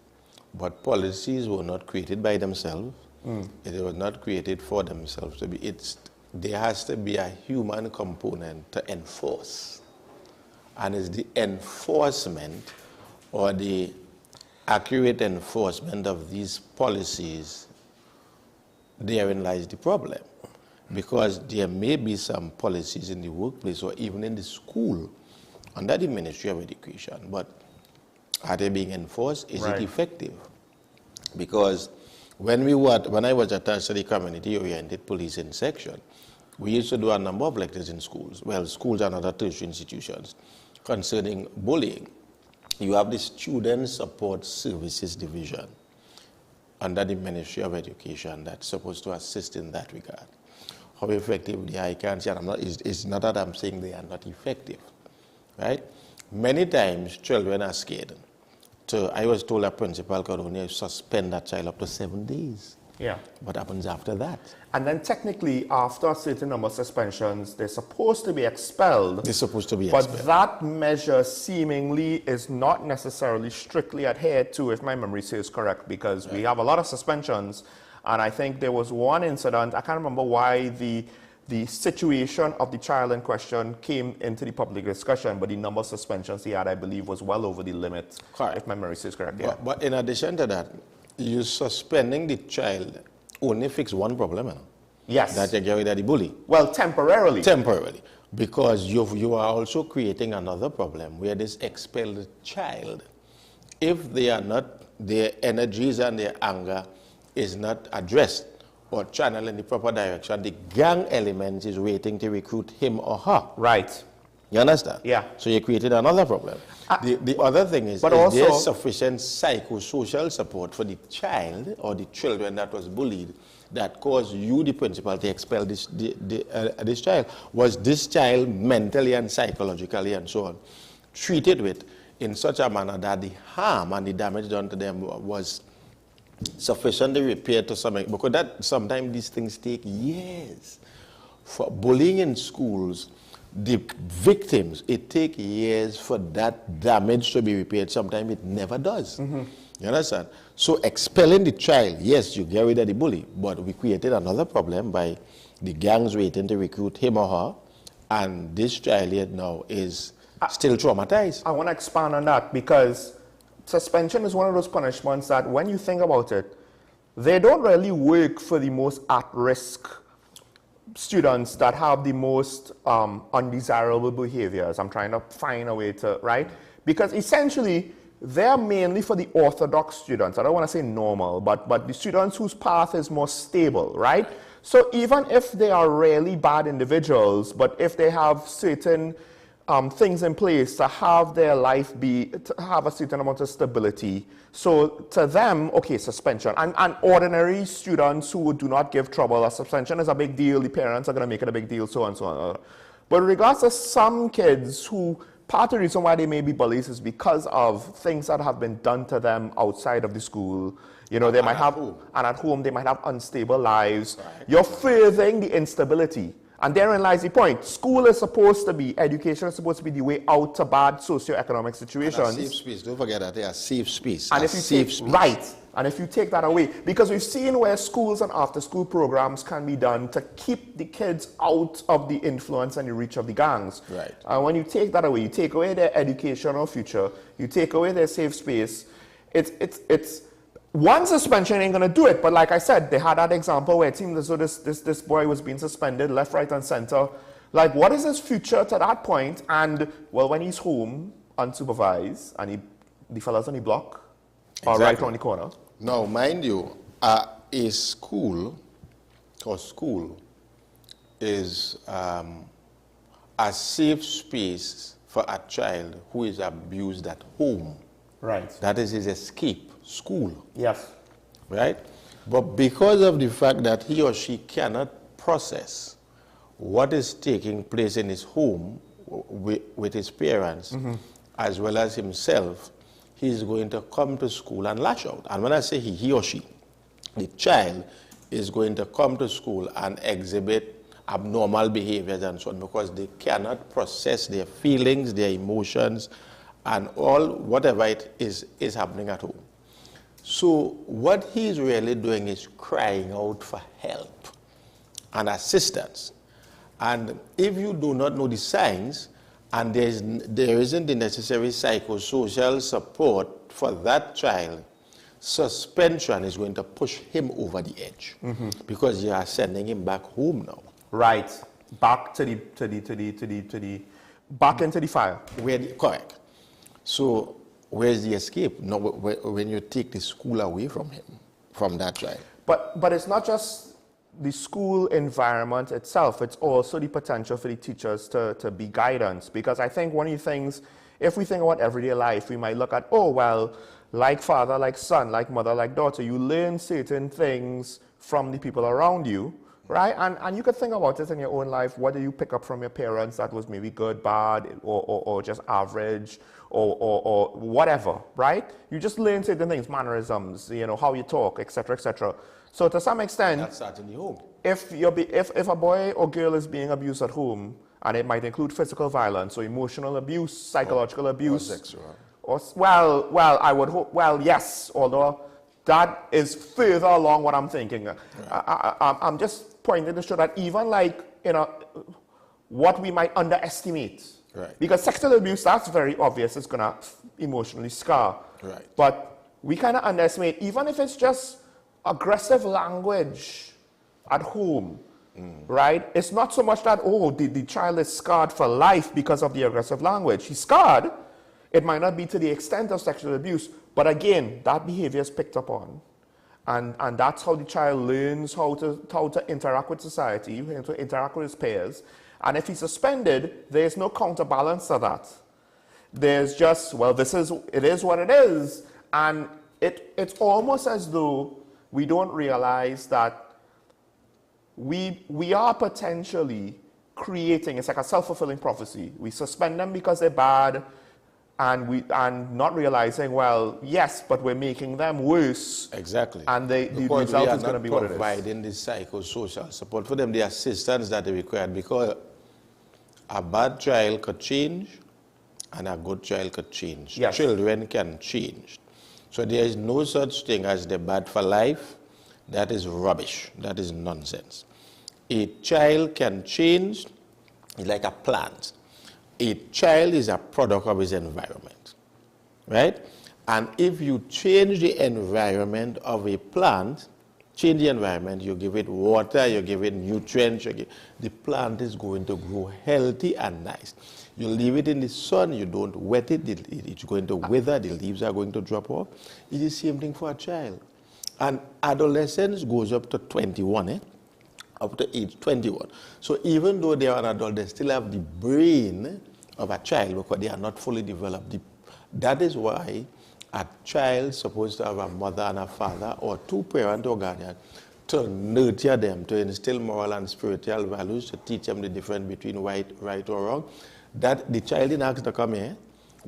Z: But policies were not created by themselves. It was not created for themselves. There has to be a human component to enforce. And it's the enforcement or the accurate enforcement of these policies, therein lies the problem. Because there may be some policies in the workplace or even in the school under the Ministry of Education, but are they being enforced? Is it effective? Because when I was attached to the community-oriented policing section, we used to do a number of lectures in schools. Well, schools and other tertiary institutions concerning bullying. You have the Student Support Services Division under the Ministry of Education that's supposed to assist in that regard. How effective they are, I can't say. It's not that I'm saying they are not effective, right? Many times, children are scared. I was told a principal could only suspend that child up to 7 days.
E: Yeah.
Z: What happens after that?
E: And then technically, after a certain number of suspensions, they're supposed to be expelled.
Z: They're supposed to be expelled.
E: But that measure seemingly is not necessarily strictly adhered to, if my memory serves correct, because we have a lot of suspensions. And I think there was one incident, I can't remember why the situation of the child in question came into the public discussion, but the number of suspensions he had, I believe, was well over the limit, if my memory serves correct. Yeah.
Z: But in addition to that, you suspending the child only fix one problem.
E: Yes.
Z: That you get rid of the bully.
E: Well, temporarily.
Z: Temporarily. Because you are also creating another problem where this expelled child, if they are not, their energies and their anger is not addressed or channeled in the proper direction, the gang element is waiting to recruit him or her.
E: Right.
Z: You understand?
E: Yeah.
Z: So you created another problem. The other thing is there sufficient psychosocial support for the child or the children that was bullied that caused you, the principal, to expel this child? Was this child mentally and psychologically and so on treated with in such a manner that the harm and the damage done to them was sufficiently repaired to some extent? Because sometimes these things take years. For bullying in schools, the victims, it takes years for that damage to be repaired. Sometimes it never does. You understand? So expelling the child, yes, you get rid of the bully, but we created another problem by the gangs waiting to recruit him or her, and this child yet now is still traumatized.
E: I want to expand on that because suspension is one of those punishments that when you think about it, they don't really work for the most at-risk students that have the most undesirable behaviors. I'm trying to find a way to, right? Because essentially, they're mainly for the orthodox students. I don't want to say normal, but the students whose path is more stable, right? So even if they are really bad individuals, but if they have certain things in place to have their life to have a certain amount of stability. So to them, okay, suspension. And ordinary students who do not give trouble, a suspension is a big deal. The parents are going to make it a big deal, so on and so on. But in regards to some kids who, part of the reason why they may be bullies is because of things that have been done to them outside of the school. You know, they might have, and at home, they might have unstable lives. Right. You're furthering the instability. And therein lies the point. School is supposed to be, education is supposed to be the way out of bad socioeconomic situations.
Z: And a safe space. Don't forget that they are safe space.
E: And if you take, right. And if you take that away, because we've seen where schools and after-school programs can be done to keep the kids out of the influence and the reach of the gangs.
Z: Right.
E: And when you take that away, you take away their educational future, you take away their safe space, it's one suspension ain't gonna do it, but like I said, they had that example where it seemed as though this boy was being suspended left, right, and center. Like, what is his future to that point? And well, when he's home, unsupervised, and the fella's on the block, or right on the corner.
Z: Now, mind you, a school is a safe space for a child who is abused at home.
E: Right.
Z: That is his escape. School.
E: Yes.
Z: Right? But because of the fact that he or she cannot process what is taking place in his home with his parents, as well as himself, he's going to come to school and lash out. And when I say he or she, the child is going to come to school and exhibit abnormal behaviors and so on because they cannot process their feelings, their emotions, and all whatever it is happening at home. So what he's really doing is crying out for help and assistance. And if you do not know the signs and there isn't the necessary psychosocial support for that child, suspension is going to push him over the edge because you are sending him back home now.
E: Right, back to the back into the fire.
Z: Correct. So where's the escape? No, when you take the school away from him, from that child.
E: But it's not just the school environment itself, it's also the potential for the teachers to be guidance. Because I think one of the things, if we think about everyday life, we might look at, oh, well, like father, like son, like mother, like daughter, you learn certain things from the people around you, right? And you could think about it in your own life. What do you pick up from your parents that was maybe good, bad, or just average, or whatever, right? You just learn certain things, mannerisms, you know, how you talk, etc., etc. So to some extent,
Z: that's certainly home.
E: If a boy or girl is being abused at home, and it might include physical violence, or emotional abuse, psychological abuse,
Z: or sexual.
E: Well, I would hope. Well, yes, although that is further along what I'm thinking. Right. I'm just pointing to show that even like, you know, what we might underestimate.
Z: Right.
E: Because sexual abuse, that's very obvious, it's going to emotionally scar.
Z: Right.
E: But we kind of underestimate, even if it's just aggressive language at home, right? It's not so much that, oh, the child is scarred for life because of the aggressive language. He's scarred. It might not be to the extent of sexual abuse, but again, that behavior is picked up on. And that's how the child learns how to interact with society, how to interact with his peers. And if he's suspended, there's no counterbalance to that. There's just, well, it is what it is. And it's almost as though we don't realize that we are potentially creating, it's like a self-fulfilling prophecy. We suspend them because they're bad, and not realizing, well, yes, but we're making them worse.
Z: Exactly.
E: And the result is going to be what it is.
Z: Providing the psychosocial support for them, the assistance that they require, because A bad child could change, and a good child could change.
E: Yes.
Z: Children can change. So there is no such thing as the bad for life. That is rubbish. That is nonsense. A child can change like a plant. A child is a product of his environment, right? And if you change the environment of a plant, change the environment, you give it water, you give it nutrients, the plant is going to grow healthy and nice. You leave it in the sun, you don't wet it, it's going to wither, the leaves are going to drop off. It's the same thing for a child. And adolescence goes up to 21, up to age 21. So even though they are an adult, they still have the brain of a child because they are not fully developed. That is why a child is supposed to have a mother and a father or two parents or guardians to nurture them, to instill moral and spiritual values, to teach them the difference between right or wrong. That the child didn't ask to come here,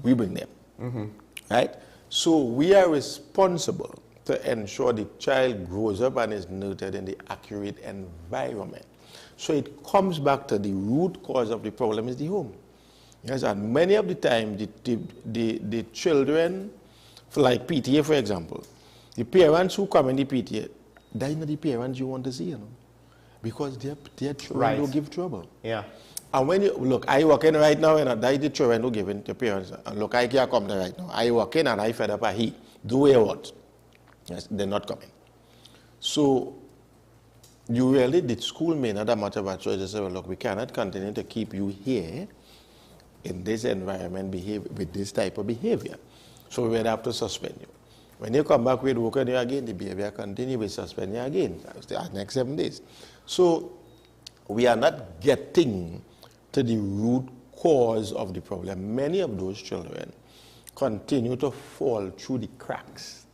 Z: we bring them, right? So we are responsible to ensure the child grows up and is nurtured in the accurate environment. So it comes back to the root cause of the problem is the home. Yes, and many of the time, the children, like PTA for example, the parents who come in the PTA, they're not the parents you want to see, you know, because their children don't give trouble.
E: Yeah.
Z: And when you, look, I walk in right now and I the children who give in to parents, and look, I can't come there right now. I walk in and I fed up a he. Do what you want. Yes, they're not coming. So you really, the school may not have much of a choice to say, well, look, we cannot continue to keep you here in this environment with this type of behavior. So we will have to suspend you. When you come back with work on you again, the behavior continue, we suspend you again, the next 7 days. So we are not getting to the root cause of the problem. Many of those children continue to fall through the cracks.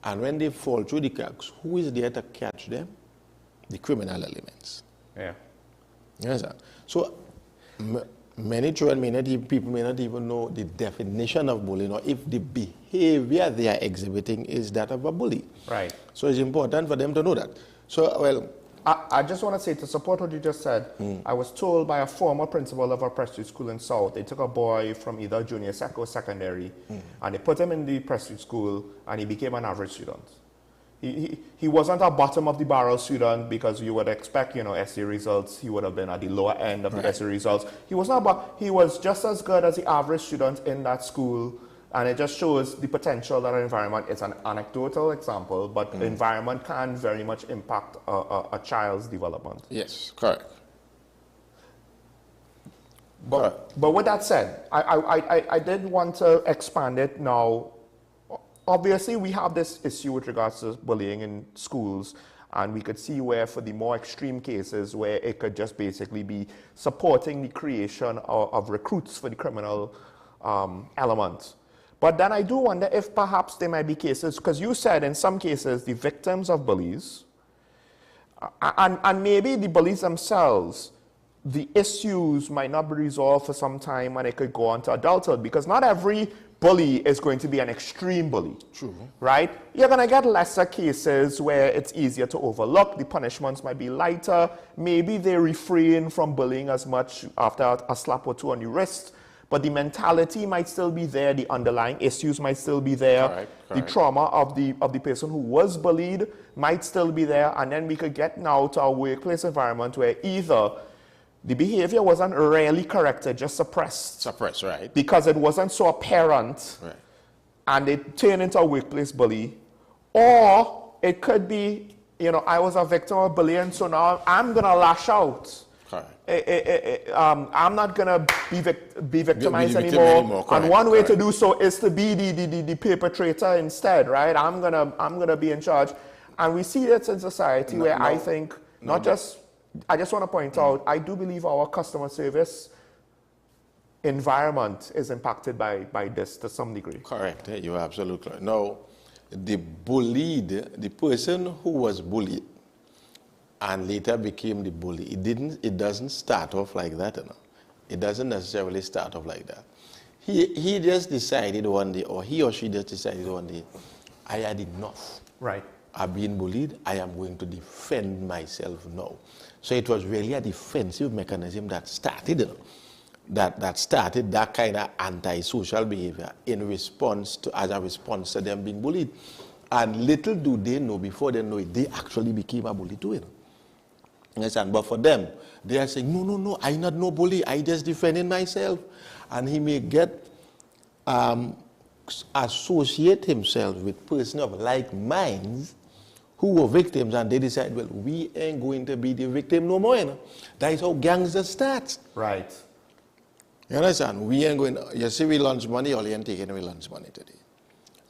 Z: And when they fall through the cracks, who is there to catch them? The criminal elements.
E: Yeah.
Z: Yes, sir. So many children people may not even know the definition of bullying or if the behavior they are exhibiting is that of a bully.
E: Right.
Z: So it's important for them to know that. So, well,
E: I just want to say, to support what you just said, I was told by a former principal of a prestige school in South, they took a boy from either junior sec or secondary, and they put him in the prestige school, and he became an average student. He wasn't a bottom of the barrel student because you would expect, you know, essay results, he would have been at the lower end of the essay results. He was not, but he was just as good as the average student in that school. And it just shows the potential that an environment, it's an anecdotal example, but the environment can very much impact a child's development.
Z: Yes, correct.
E: But with that said, I did want to expand it now. Obviously, we have this issue with regards to bullying in schools, and we could see where for the more extreme cases where it could just basically be supporting the creation of recruits for the criminal element. But then I do wonder if perhaps there might be cases, because you said in some cases the victims of bullies, and maybe the bullies themselves, the issues might not be resolved for some time and it could go on to adulthood, because not every bully is going to be an extreme bully. True. Right? You're going to get lesser cases where it's easier to overlook, the punishments might be lighter, maybe they refrain from bullying as much after a slap or two on the wrist. But the mentality might still be there, the underlying issues might still be there, correct. The trauma of the person who was bullied might still be there, and then we could get now to a workplace environment where either the behavior wasn't really corrected, just suppressed.
Z: Suppressed, right.
E: Because it wasn't so apparent, right. And it turned into a workplace bully. Or it could be, you know, I was a victim of bullying, so now I'm going to lash out. I'm not going to be victimized anymore. And one way to do so is to be the perpetrator instead, right? I'm gonna be in charge. And we see that in society where I think, I just want to point out, I do believe our customer service environment is impacted by this to some degree.
Z: Correct, you're absolutely right. Now, the person who was bullied and later became the bully, it doesn't start off like that, you know. It doesn't necessarily start off like that. He just decided one day, or he or she just decided one day, I had enough.
E: Right.
Z: I've been bullied, I am going to defend myself now. So it was really a defensive mechanism that started, you know. that started that kind of antisocial behavior as a response to them being bullied. And little do they know, before they know it, they actually became a bully too. Understand? But for them, they are saying, no, I not no bully, I just defending myself. And he may get associate himself with persons of like minds who were victims, and they decide, well, we ain't going to be the victim no more. That is how gangsters start.
E: Right.
Z: You understand? We ain't going, you see we lunch money, all you ain't taking away lunch money today.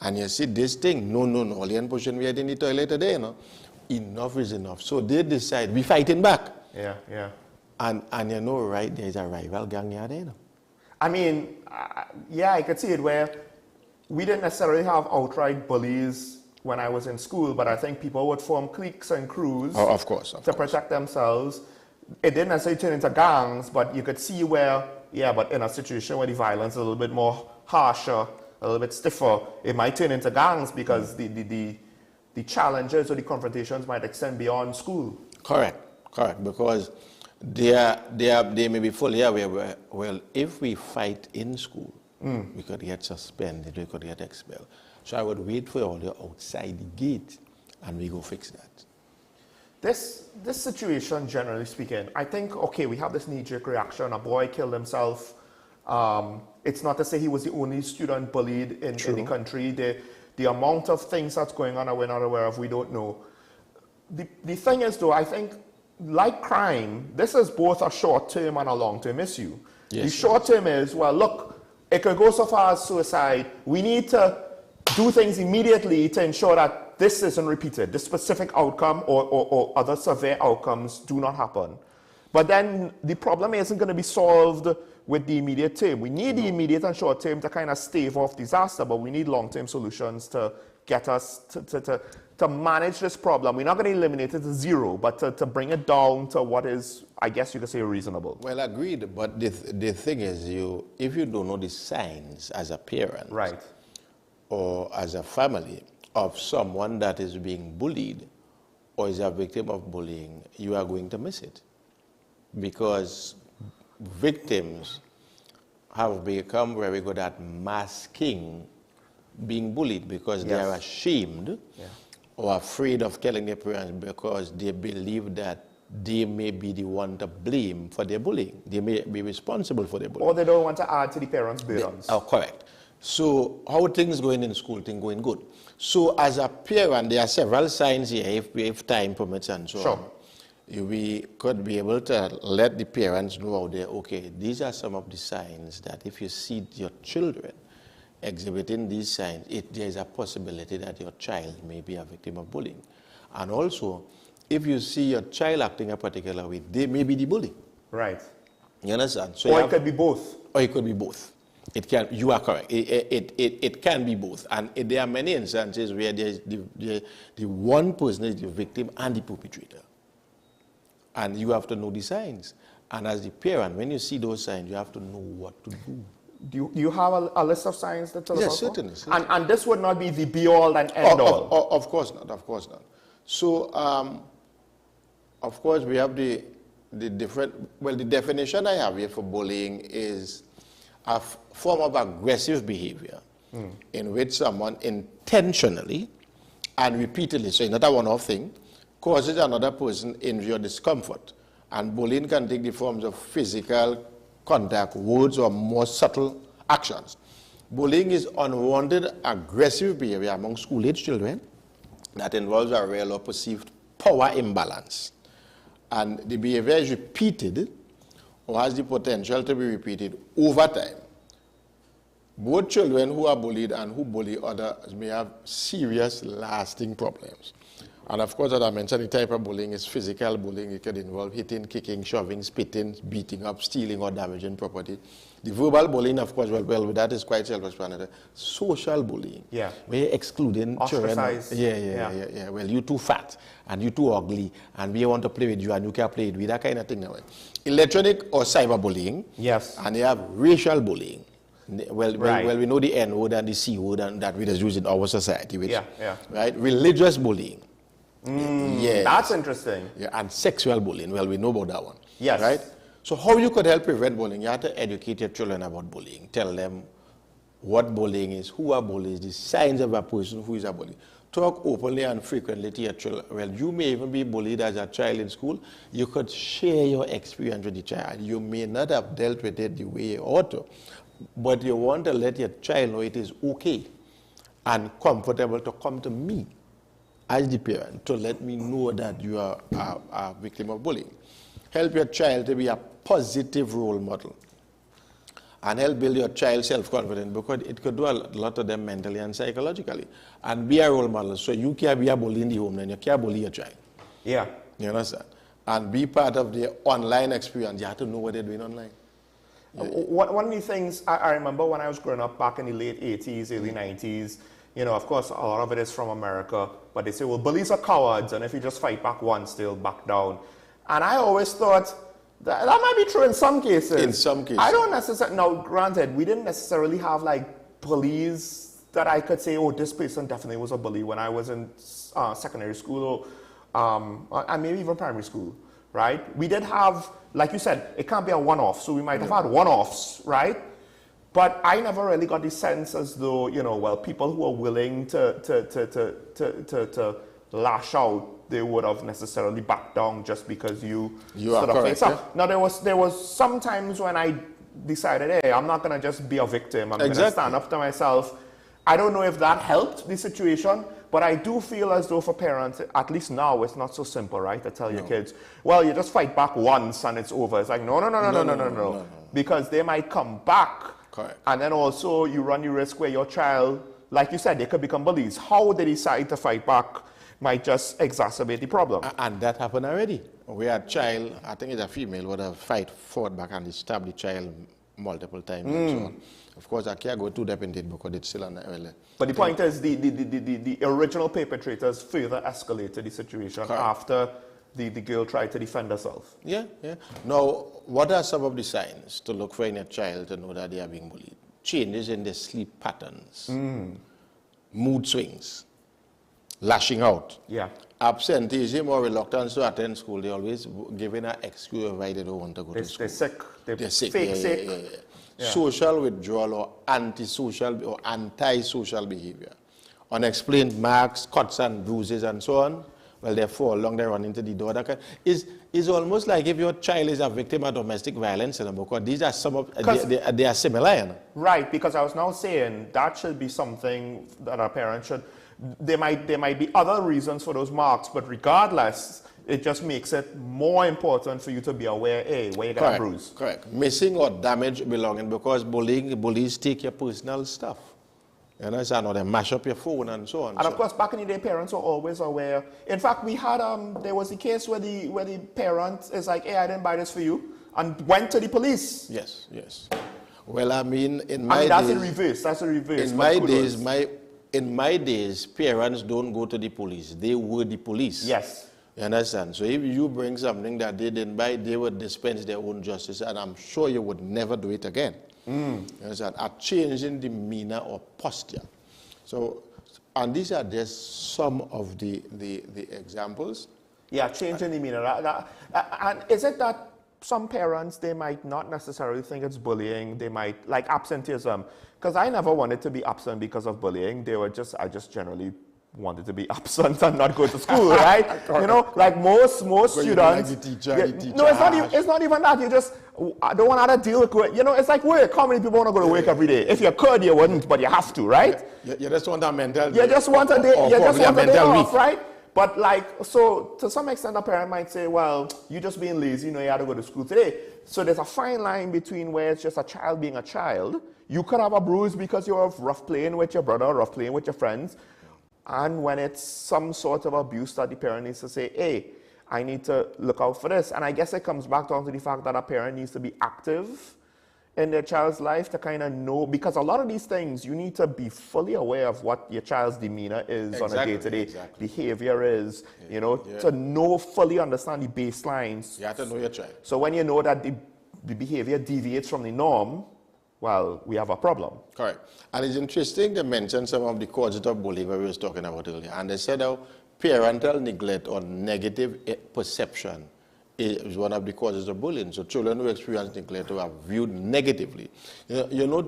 Z: And you see this thing, no, all you ain't pushing me in the toilet today, Enough is enough. So they decide, we fighting back.
E: Yeah.
Z: And right, there's a rival gang here there.
E: I mean, I could see it where we didn't necessarily have outright bullies when I was in school, but I think people would form cliques and crews
Z: of course.
E: To protect themselves. It didn't necessarily turn into gangs, but you could see where, but in a situation where the violence is a little bit more harsher, a little bit stiffer, it might turn into gangs because the challenges or the confrontations might extend beyond school.
Z: Correct, because they may be fully aware, well, if we fight in school, we could get suspended, we could get expelled. So I would wait for all you outside the gate and we go fix that.
E: This situation, generally speaking, I think, okay, we have this knee-jerk reaction, a boy killed himself. It's not to say he was the only student bullied in the country. The amount of things that's going on that we're not aware of, we don't know. The thing is, though, I think, like crime, this is both a short-term and a long-term issue.
Z: Yes,
E: the short-term is, well, look, it could go so far as suicide. We need to do things immediately to ensure that this isn't repeated. This specific outcome or other severe outcomes do not happen. But then the problem isn't going to be solved with the immediate term. We need the immediate and short term to kind of stave off disaster, but we need long-term solutions to get us to manage this problem. We're not going to eliminate it to zero, but to bring it down to what is, I guess you could say, reasonable.
Z: Well, agreed, but the thing is, if you don't know the signs as a parent,
E: right,
Z: or as a family of someone that is being bullied or is a victim of bullying, you are going to miss it. Because victims have become very good at masking being bullied because they are ashamed or afraid of telling their parents because they believe that they may be the one to blame for their bullying. They may be responsible for their bullying.
E: Or they don't want to add to the parents' burdens.
Z: Correct. So how things going in school, things going good. So as a parent, there are several signs here, if time permits and so on. We could be able to let the parents know out there, okay, these are some of the signs that if you see your children exhibiting these signs, there is a possibility that your child may be a victim of bullying. And also, if you see your child acting a particular way, they may be the bully.
E: Right.
Z: You understand? So
E: or it could be both.
Z: Or it could be both. It can. You are correct. It can be both. And there are many instances where there's the one person is the victim and the perpetrator. And you have to know the signs. And as the parent, when you see those signs, you have to know what to do.
E: Do you have a list of signs that tell us?
Z: Yes, certainly.
E: And this would not be the be-all and end-all?
Z: Of course not, of course not. So, of course, we have the different, well, the definition I have here for bullying is a form of aggressive behavior in which someone intentionally and repeatedly, so it's not a one-off thing, causes another person injury or discomfort. And bullying can take the forms of physical contact, words, or more subtle actions. Bullying is unwanted, aggressive behavior among school-age children that involves a real or perceived power imbalance. And the behavior is repeated or has the potential to be repeated over time. Both children who are bullied and who bully others may have serious, lasting problems. And of course, as I mentioned, the type of bullying is physical bullying. It could involve hitting, kicking, shoving, spitting, beating up, stealing, or damaging property. The verbal bullying, of course, well, that is quite self-explanatory. Social bullying, where excluding children. Yeah. Well, you too fat, and you too ugly, and we want to play with you, and you can't play with me, that kind of thing. Electronic or cyberbullying.
E: Yes.
Z: And you have racial bullying. Well, we know the N word and the C word and that we just use in our society. Which, right? Religious bullying.
E: That's interesting.
Z: Yeah, and sexual bullying. Well, we know about that one.
E: Yes.
Z: Right? So how you could help prevent bullying? You have to educate your children about bullying. Tell them what bullying is, who are bullies, the signs of a person who is a bully. Talk openly and frequently to your children. Well, you may even be bullied as a child in school. You could share your experience with the child. You may not have dealt with it the way you ought to, but you want to let your child know it is okay and comfortable to come to me as the parent to let me know that you are a victim of bullying. Help your child to be a positive role model and help build your child's self-confidence, because it could do a lot of them mentally and psychologically. And be a role model. So you can't be a bully in the home, then you can't bully your child.
E: Yeah.
Z: You understand? And be part of the online experience. You have to know what they're doing online.
E: One of the things I remember when I was growing up back in the late 80s, early 90s, you know, of course, a lot of it is from America, but they say, well, bullies are cowards, and if you just fight back once, they'll back down. And I always thought that might be true in some cases.
Z: In some cases.
E: I don't necessarily, now granted, we didn't necessarily have like bullies that I could say, oh, this person definitely was a bully when I was in secondary school or and maybe even primary school, right? We did have, like you said, it can't be a one-off, so we might have had one-offs, right? But I never really got the sense as though, you know, well, people who are willing to lash out, they would have necessarily backed down just because you sort of face up. Now, there was some times when I decided, hey, I'm not going to just be a victim. I'm going to stand up to myself. I don't know if that helped the situation, but I do feel as though for parents, at least now, it's not so simple, right? To tell your kids, well, you just fight back once and it's over. It's like, no. Because they might come back.
Z: Correct.
E: And then also you run the risk where your child, like you said, they could become bullies. How they decide to fight back might just exacerbate the problem.
Z: And that happened already. Where a child, I think it's a female, would have fought back and stabbed the child multiple times and so on. Of course, I can't go too deep into it because it's still on the early.
E: But the point is, the original perpetrators further escalated the situation after the girl tried to defend herself.
Z: Yeah. Now, what are some of the signs to look for in a child to know that they are being bullied? Changes in their sleep patterns, mood swings, lashing out, absenteeism or reluctance to attend school. They're always giving an excuse why they don't want to go to school.
E: They're sick.
Z: They're sick.
E: Fake sick.
Z: Yeah. Social withdrawal or antisocial or anti-social behavior. Unexplained marks, cuts and bruises and so on. Well, they fall along, they run into the door. That is almost like if your child is a victim of domestic violence, because these are some of, they are similar. You know?
E: Right, because I was now saying that should be something that a parent should, there might be other reasons for those marks, but regardless, it just makes it more important for you to be aware, hey, where you got a bruise.
Z: Correct. Missing or damaged belonging, because bullies take your personal stuff. You understand? Or they mash up your phone and so on.
E: And of course, back in the day, parents were always aware. In fact, we had, there was a case where the parent is like, hey, I didn't buy this for you, and went to the police.
Z: Yes. Well, I mean, in my days...
E: That's a reverse.
Z: In my days, parents don't go to the police. They were the police.
E: Yes.
Z: You understand? So if you bring something that they didn't buy, they would dispense their own justice, and I'm sure you would never do it again. You understand? A change in demeanor or posture. So, and these are just some of the examples.
E: Yeah, change in demeanor. And is it that some parents, they might not necessarily think it's bullying, they might, like absenteeism, because I never wanted to be absent because of bullying. I just generally wanted to be absent and not go to school, right? You know, like most students. No, it's not even that. You just, I don't want to deal with it. You know, it's like work. How many people want to go to work every day? If you could, you wouldn't, but you have to, right?
Z: You just want a mental.
E: You just want a day. You just want a day off, right? But like, so to some extent, a parent might say, well, you're just being lazy, you know, you had to go to school today. So there's a fine line between where it's just a child being a child. You could have a bruise because you're rough playing with your brother, rough playing with your friends. And when it's some sort of abuse that the parent needs to say, hey, I need to look out for this. And I guess it comes back down to the fact that a parent needs to be active in their child's life to kind of know, because a lot of these things, you need to be fully aware of what your child's demeanor is on a day-to-day behavior is, you know, to know, fully understand the baselines.
Z: You have to know your child.
E: So when you know that the behavior deviates from the norm, well, we have a problem.
Z: Correct. And it's interesting to mention some of the causes of bullying that we were talking about earlier. And they said how parental neglect or negative perception is one of the causes of bullying. So children who experience neglect are viewed negatively. You know,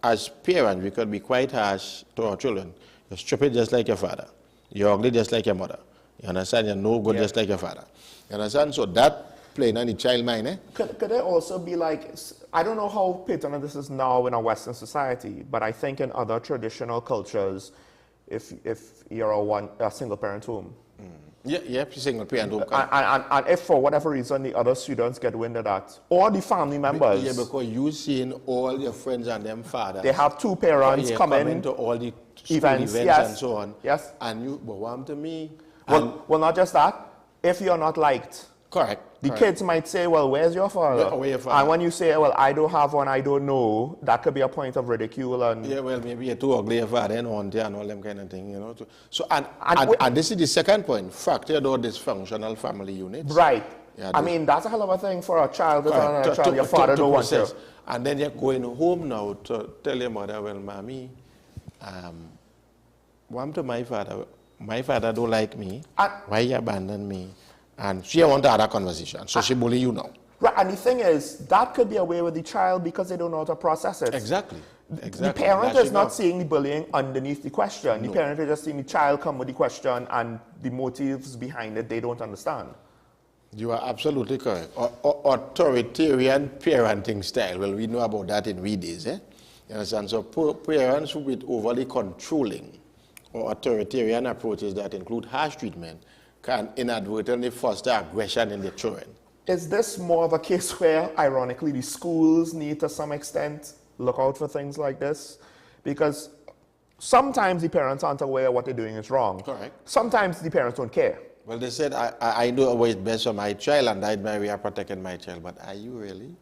Z: as parents, we could be quite harsh to our children. You're stupid just like your father. You're ugly just like your mother. You understand? You're no good just like your father. You understand? So that playing on the child mind, eh?
E: Could there also be like, I don't know how patent this is now in a Western society, but I think in other traditional cultures, if you're a single parent home.
Z: Yeah, single parent home.
E: And if for whatever reason the other students get wind of that, or the family members.
Z: Yeah, because you seeing all your friends and them fathers.
E: They have two parents come in
Z: to all the
E: events
Z: and so on.
E: Yes.
Z: And you want to me.
E: Well, not just that. If you're not liked.
Z: Correct.
E: The kids might say, well, where's your father?
Z: Where's your father?
E: And when you say, well, I don't have one, I don't know, that could be a point of ridicule. And
Z: yeah, well, maybe you're too ugly father and all them kind of thing, you know. So, and this is the second point, fractured or dysfunctional family units.
E: Right.
Z: Yeah,
E: I mean, that's a hell of a thing for a child with another child. Your father don't want to.
Z: And then you're going home now to tell your mother, well, mommy, what to my father? My father don't like me. Why you abandon me? And she want to have a conversation, so she bully you now.
E: Right, and the thing is, that could be a way with the child because they don't know how to process it.
Z: Exactly.
E: The parent is not seeing the bullying underneath the question. The parent is just seeing the child come with the question and the motives behind it they don't understand.
Z: You are absolutely correct. Authoritarian parenting style. Well, we know about that in we days, eh? You understand? So parents who with overly controlling or authoritarian approaches that include harsh treatment can inadvertently foster aggression in the children.
E: Is this more of a case where, ironically, the schools need to some extent look out for things like this? Because sometimes the parents aren't aware what they're doing is wrong.
Z: Correct.
E: Sometimes the parents don't care.
Z: Well, they said, I know what's best for my child and that's my way of protecting my child, but are you really?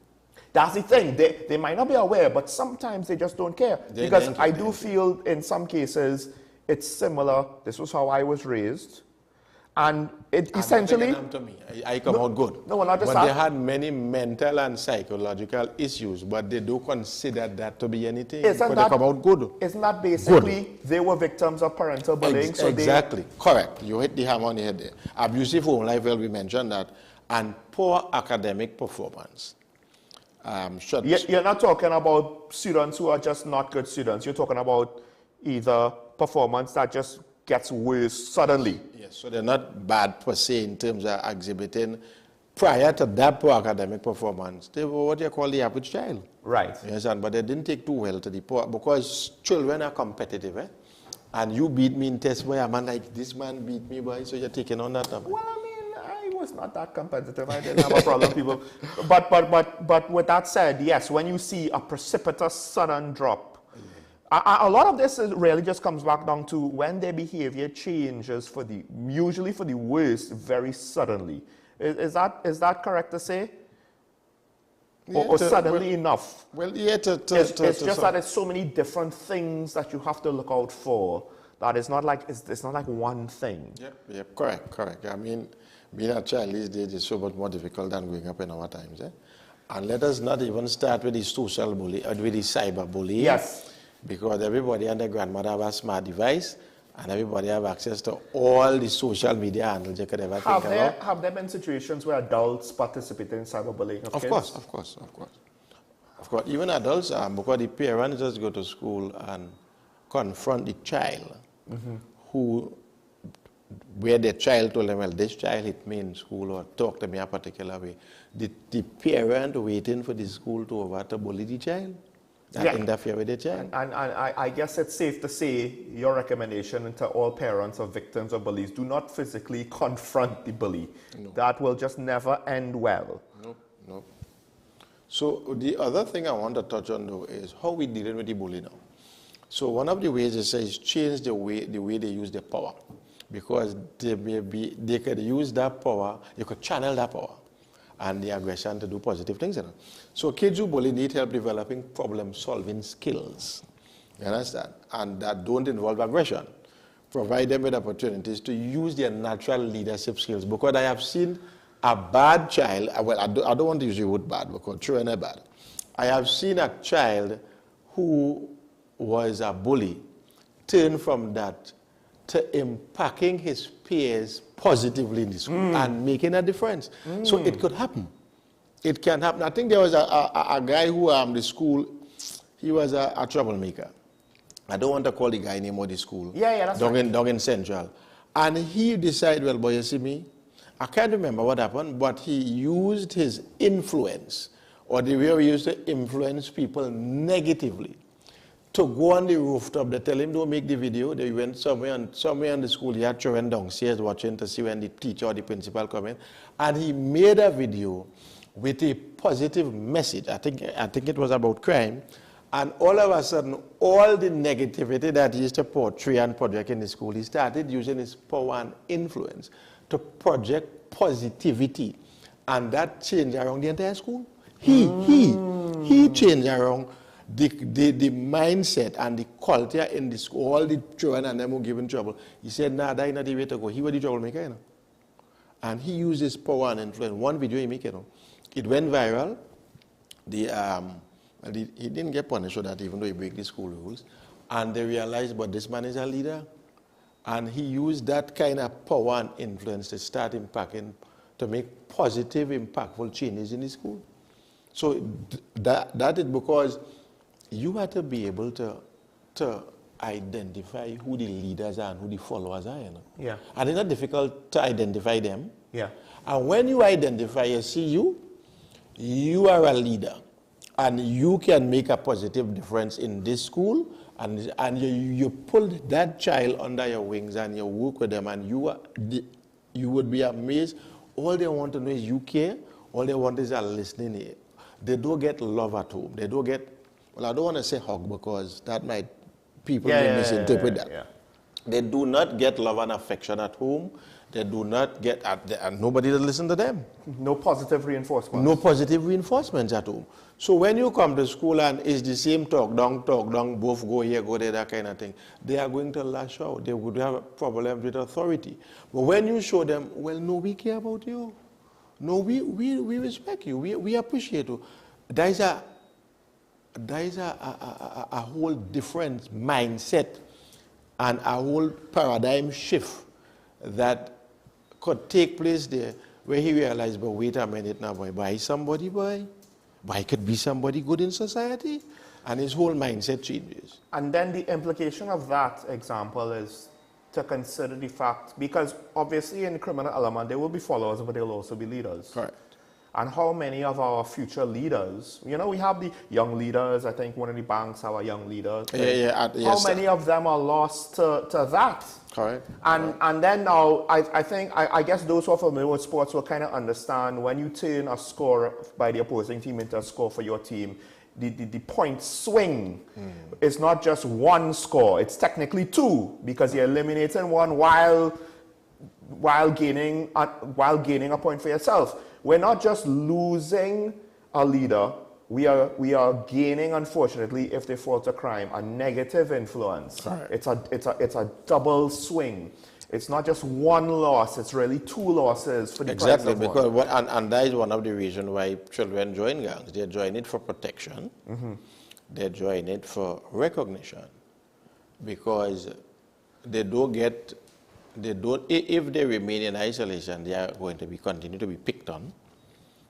E: That's the thing. They might not be aware, but sometimes they just don't care. Because I do feel in some cases it's similar. This was how I was raised. And it essentially...
Z: To me. I come out good.
E: No, not just
Z: but
E: that.
Z: They had many mental and psychological issues, but they don't consider that to be anything. They come out good.
E: Isn't that basically they were victims of parental bullying?
Z: Exactly. Correct. You hit the hammer on the head there. Abusive home life, well, we mentioned that. And poor academic performance.
E: You're not talking about students who are just not good students. You're talking about either performance that just gets worse suddenly.
Z: Yes, so they're not bad per se in terms of exhibiting. Prior to that poor academic performance, they were what you call the average child.
E: Right.
Z: You understand? But they didn't take too well to the poor because children are competitive, eh? And you beat me in test, boy, a man like this man beat me, boy, so you're taking on that.
E: Well, I mean, I was not that competitive. I didn't have a problem, people. But with that said, yes, when you see a precipitous sudden drop, a lot of this really just comes back down to when their behavior changes usually for the worse very suddenly. Is that correct to say? Or suddenly enough?
Z: Well, yeah.
E: It's just that there's so many different things that you have to look out for that it's not like one thing.
Z: Yeah, correct. I mean, being a child these days is so much more difficult than growing up in our times. Eh? And let us not even start with the social bully, with the cyber bullying.
E: Yes.
Z: Because everybody and their grandmother have a smart device, and everybody have access to all the social media handles you could ever think about.
E: Have there been situations where adults participate in cyberbullying of kids?
Z: Of course. Even adults, because the parents just go to school and confront the child, where the child told them, well, this child hit me in school or talk to me a particular way. The parent waiting for the school to bully the child. Interfere with the child.
E: And I guess it's safe to say your recommendation to all parents of victims of bullies, do not physically confront the bully. No. That will just never end well.
Z: No. So the other thing I want to touch on though is how we dealing with the bully now. So one of the ways is change the way they use their power. Because they could use that power, you could channel that power and the aggression to do positive things. So kids who bully need help developing problem-solving skills. You understand? And that don't involve aggression. Provide them with opportunities to use their natural leadership skills. Because I have seen a bad child, well, I don't want to use the word bad because children are bad. I have seen a child who was a bully turn from that to impacting his peers positively in the school and making a difference. So it could happen. It can happen. I think there was a guy who the school, he was a troublemaker. I don't want to call the guy name of the school.
E: Yeah, that's right.
Z: Down in Central. And he decided, well, boy, you see me, I can't remember what happened, but he used his influence, or the way he used to influence people negatively, to go on the rooftop. They tell him, don't make the video. They went somewhere in the school. He had children downstairs watching to see when the teacher or the principal come in. And he made a video with a positive message. I think it was about crime. And all of a sudden, all the negativity that he used to portray and project in the school, he started using his power and influence to project positivity. And that changed around the entire school. He changed around the mindset and the culture in the school. All the children and them were given trouble. He said, nah, that's not the way to go. He was the troublemaker, you know. And he used his power and influence. One video he made, you know, it went viral. He didn't get punished for that, even though he broke the school rules. And they realized, but this man is a leader. And he used that kind of power and influence to start impacting, to make positive, impactful changes in the school. So that is because you have to be able to identify who the leaders are and who the followers are, you know.
E: Yeah.
Z: And it's not difficult to identify them.
E: Yeah.
Z: And when you identify, you are a leader. And you can make a positive difference in this school, and you pull that child under your wings and you work with them, and you would be amazed. All they want to know is you care. All they want is a listening ear. They don't get love at home. They don't get, well, I don't want to say hug because that might, people may misinterpret that.
E: Yeah.
Z: They do not get love and affection at home. They do not get, and nobody will listen to them.
E: No positive reinforcement.
Z: No positive reinforcements at home. So when you come to school and it's the same talk down, both go here, go there, that kind of thing, they are going to lash out. They would have problems with authority. But when you show them, well, no, we care about you. No, we respect you. We appreciate you. There is a whole different mindset and a whole paradigm shift that could take place there, where he realized, but wait a minute now, boy, why somebody, boy? Why could be somebody good in society? And his whole mindset changes.
E: And then the implication of that example is to consider the fact, because obviously in the criminal element, there will be followers, but there will also be leaders.
Z: Correct.
E: And how many of our future leaders, you know, we have the young leaders. I think one of the banks have a young leader. How many of them are lost to that?
Z: Correct.
E: And then now, I guess those who are familiar with sports will kind of understand when you turn a score by the opposing team into a score for your team, the point swing is not just one score. It's technically two, because you're eliminating one while gaining a point for yourself. We're not just losing a leader, we are gaining, unfortunately, if they fall to crime, a negative influence. Right. It's a double swing. It's not just one loss, it's really two losses for the price of one.
Z: Because and that is one of the reasons why children join gangs. They join it for protection. They join it for recognition. Because if they remain in isolation, they are going to continue to be picked on.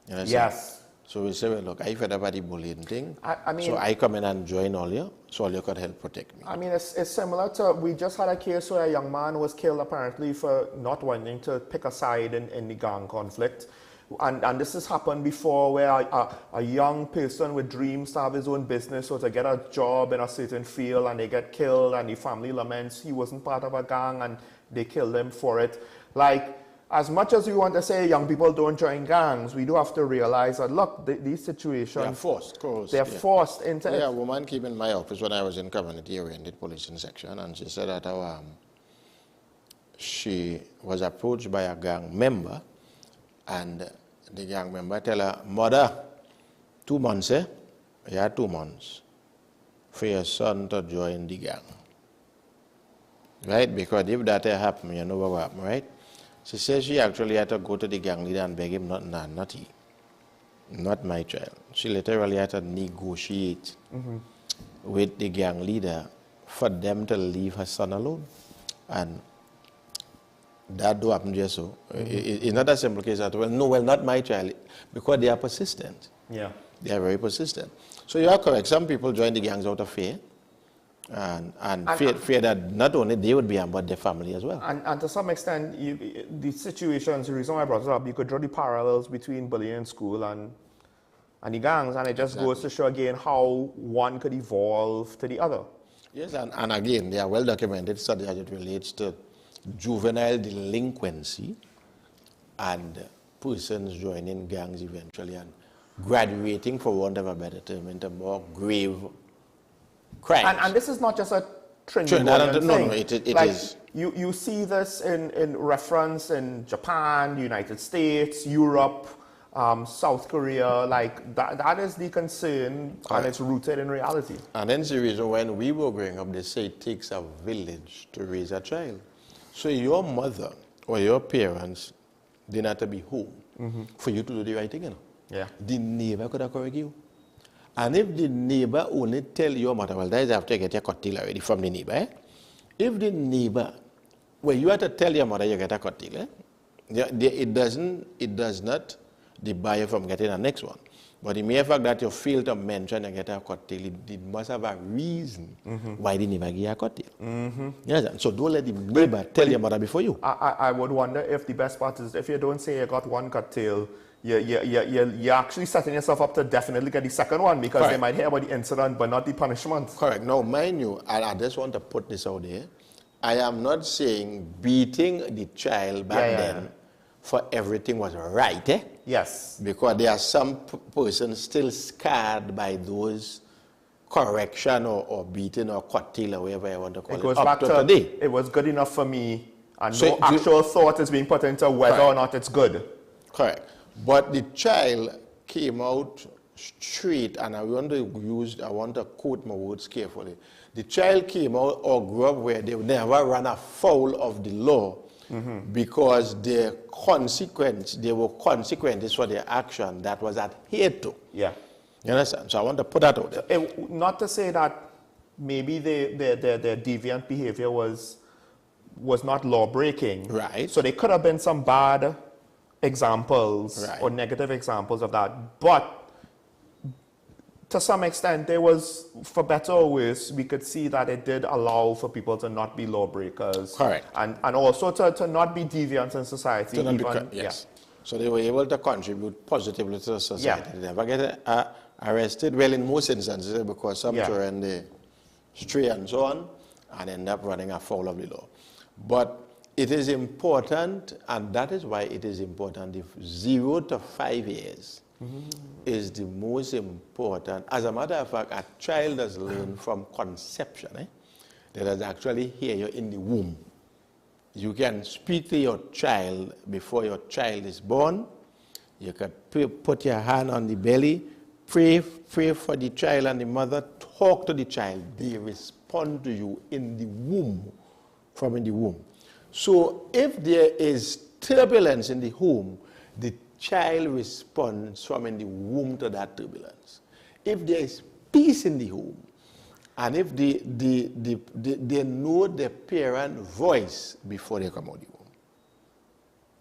Z: You know,
E: yes.
Z: So we say, well, look, I fed about the bullying thing.
E: I mean,
Z: so I come in and join all you, so all you could help protect me.
E: I mean, it's similar to, we just had a case where a young man was killed apparently for not wanting to pick a side in the gang conflict. And this has happened before, where a young person with dreams to have his own business or to get a job in a certain field, and they get killed, and the family laments he wasn't part of a gang and they killed him for it. Like, as much as we want to say young people don't join gangs, we do have to realize that, look, these situations,
Z: they are forced, of course.
E: They're forced into it.
Z: Yeah, a woman came in my office when I was in community-oriented policing section, and she said that she was approached by a gang member, and the gang member tell her, mother, 2 months, You had 2 months for your son to join the gang. Right? Because if that happened, you know what will happen, right? She says she actually had to go to the gang leader and beg him, not he. Not my child. She literally had to negotiate with the gang leader for them to leave her son alone. And that do happen just so. It's not a simple case that, well, no, well, not my child, because they are persistent.
E: Yeah.
Z: They are very persistent. So you are correct. Some people join the gangs out of fear, and fear that not only they would be harmed, but their family as well.
E: And to some extent, the situations, the reason why I brought it up, you could draw the parallels between bullying in school and the gangs, and it just goes to show again how one could evolve to the other.
Z: Yes, and again, they are well documented studies as it relates to juvenile delinquency and persons joining gangs eventually and graduating, for want of a better term, into more grave crimes.
E: And this is not just a Trinidad thing.
Z: No, it
E: like,
Z: is.
E: You see this in reference in Japan, the United States, Europe, South Korea, like that is the concern, and it's rooted in reality.
Z: And then the reason when we were growing up, they say it takes a village to raise a child. So your mother or your parents didn't have to be home for you to do the right thing, you know?
E: Yeah.
Z: The neighbor could have corrected you. And if the neighbor only tell your mother, well, that is after you get your cocktail already from the neighbor, eh? If the neighbor, well, you have to tell your mother you get a cocktail, eh? It does not debar you from getting the next one. But the mere fact that you fail to mention you get a cocktail, it must have a reason why the neighbor give you a cocktail. Yes, so don't let the neighbor tell your mother before you.
E: I would wonder if the best part is if you don't say you got one cocktail, you're actually setting yourself up to definitely get the second one, because they might hear about the incident but not the punishment.
Z: Correct. Now, mind you, I just want to put this out there. I am not saying beating the child back then for everything was right, eh?
E: Yes.
Z: Because there are some persons still scarred by those correction or beating or cocktail or whatever I want to call it.
E: It goes
Z: up
E: back
Z: to
E: to
Z: today.
E: It was good enough for me, and
Z: So
E: no actual thought is being put into whether or not it's good.
Z: Correct. But the child came out straight, and I want to quote my words carefully. The child came out or grew up where they never ran afoul of the law because there were consequences for their action that was adhered to.
E: Yeah.
Z: You understand? So I want to put that out there.
E: Not to say that maybe their deviant behavior was not law-breaking.
Z: Right.
E: So there could have been some bad examples or negative examples of that. But to some extent, there was, for better or worse, we could see that it did allow for people to not be lawbreakers.
Z: Correct.
E: And also to not be deviants in society.
Z: Yes. So they were able to contribute positively to the society. They never get arrested. Well, in most instances, because some children, they stray and so on, and end up running afoul of the law. But it is important, and that is why it is important, if 0 to 5 years is the most important. As a matter of fact, a child does learn from conception. They does actually hear you in the womb. You can speak to your child before your child is born. You can put your hand on the belly, pray for the child and the mother, talk to the child. They respond to you in the womb, from in the womb. So if there is turbulence in the home, the child responds from in the womb to that turbulence. If there is peace in the home, and if they know the parent voice before they come out of the womb.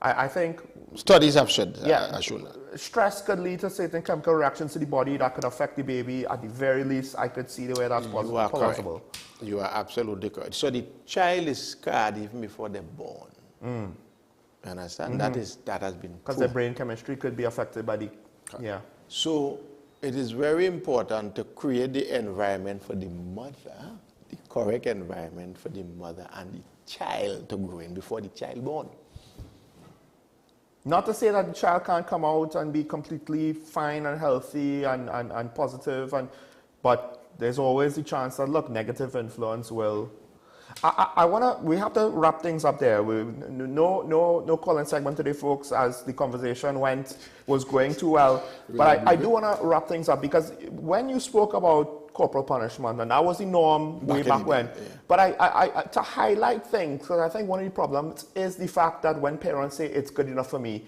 E: I think
Z: studies have shown that.
E: Stress could lead to certain chemical reactions to the body that could affect the baby. At the very least, I could see the way that's possible.
Z: You are absolutely correct. So the child is scarred even before they're born. Understand? That has been
E: because the brain chemistry could be affected by the
Z: So it is very important to create the environment for the mother, the correct environment for the mother and the child to grow in before the child born.
E: Not to say that the child can't come out and be completely fine and healthy and positive, but there's always the chance that, look, negative influence will. We have to wrap things up there. No call-in segment today, folks, as the conversation was going too well. But I do want to wrap things up, because when you spoke about corporal punishment, and that was the norm way back when, but I to highlight things, because I think one of the problems is the fact that when parents say it's good enough for me,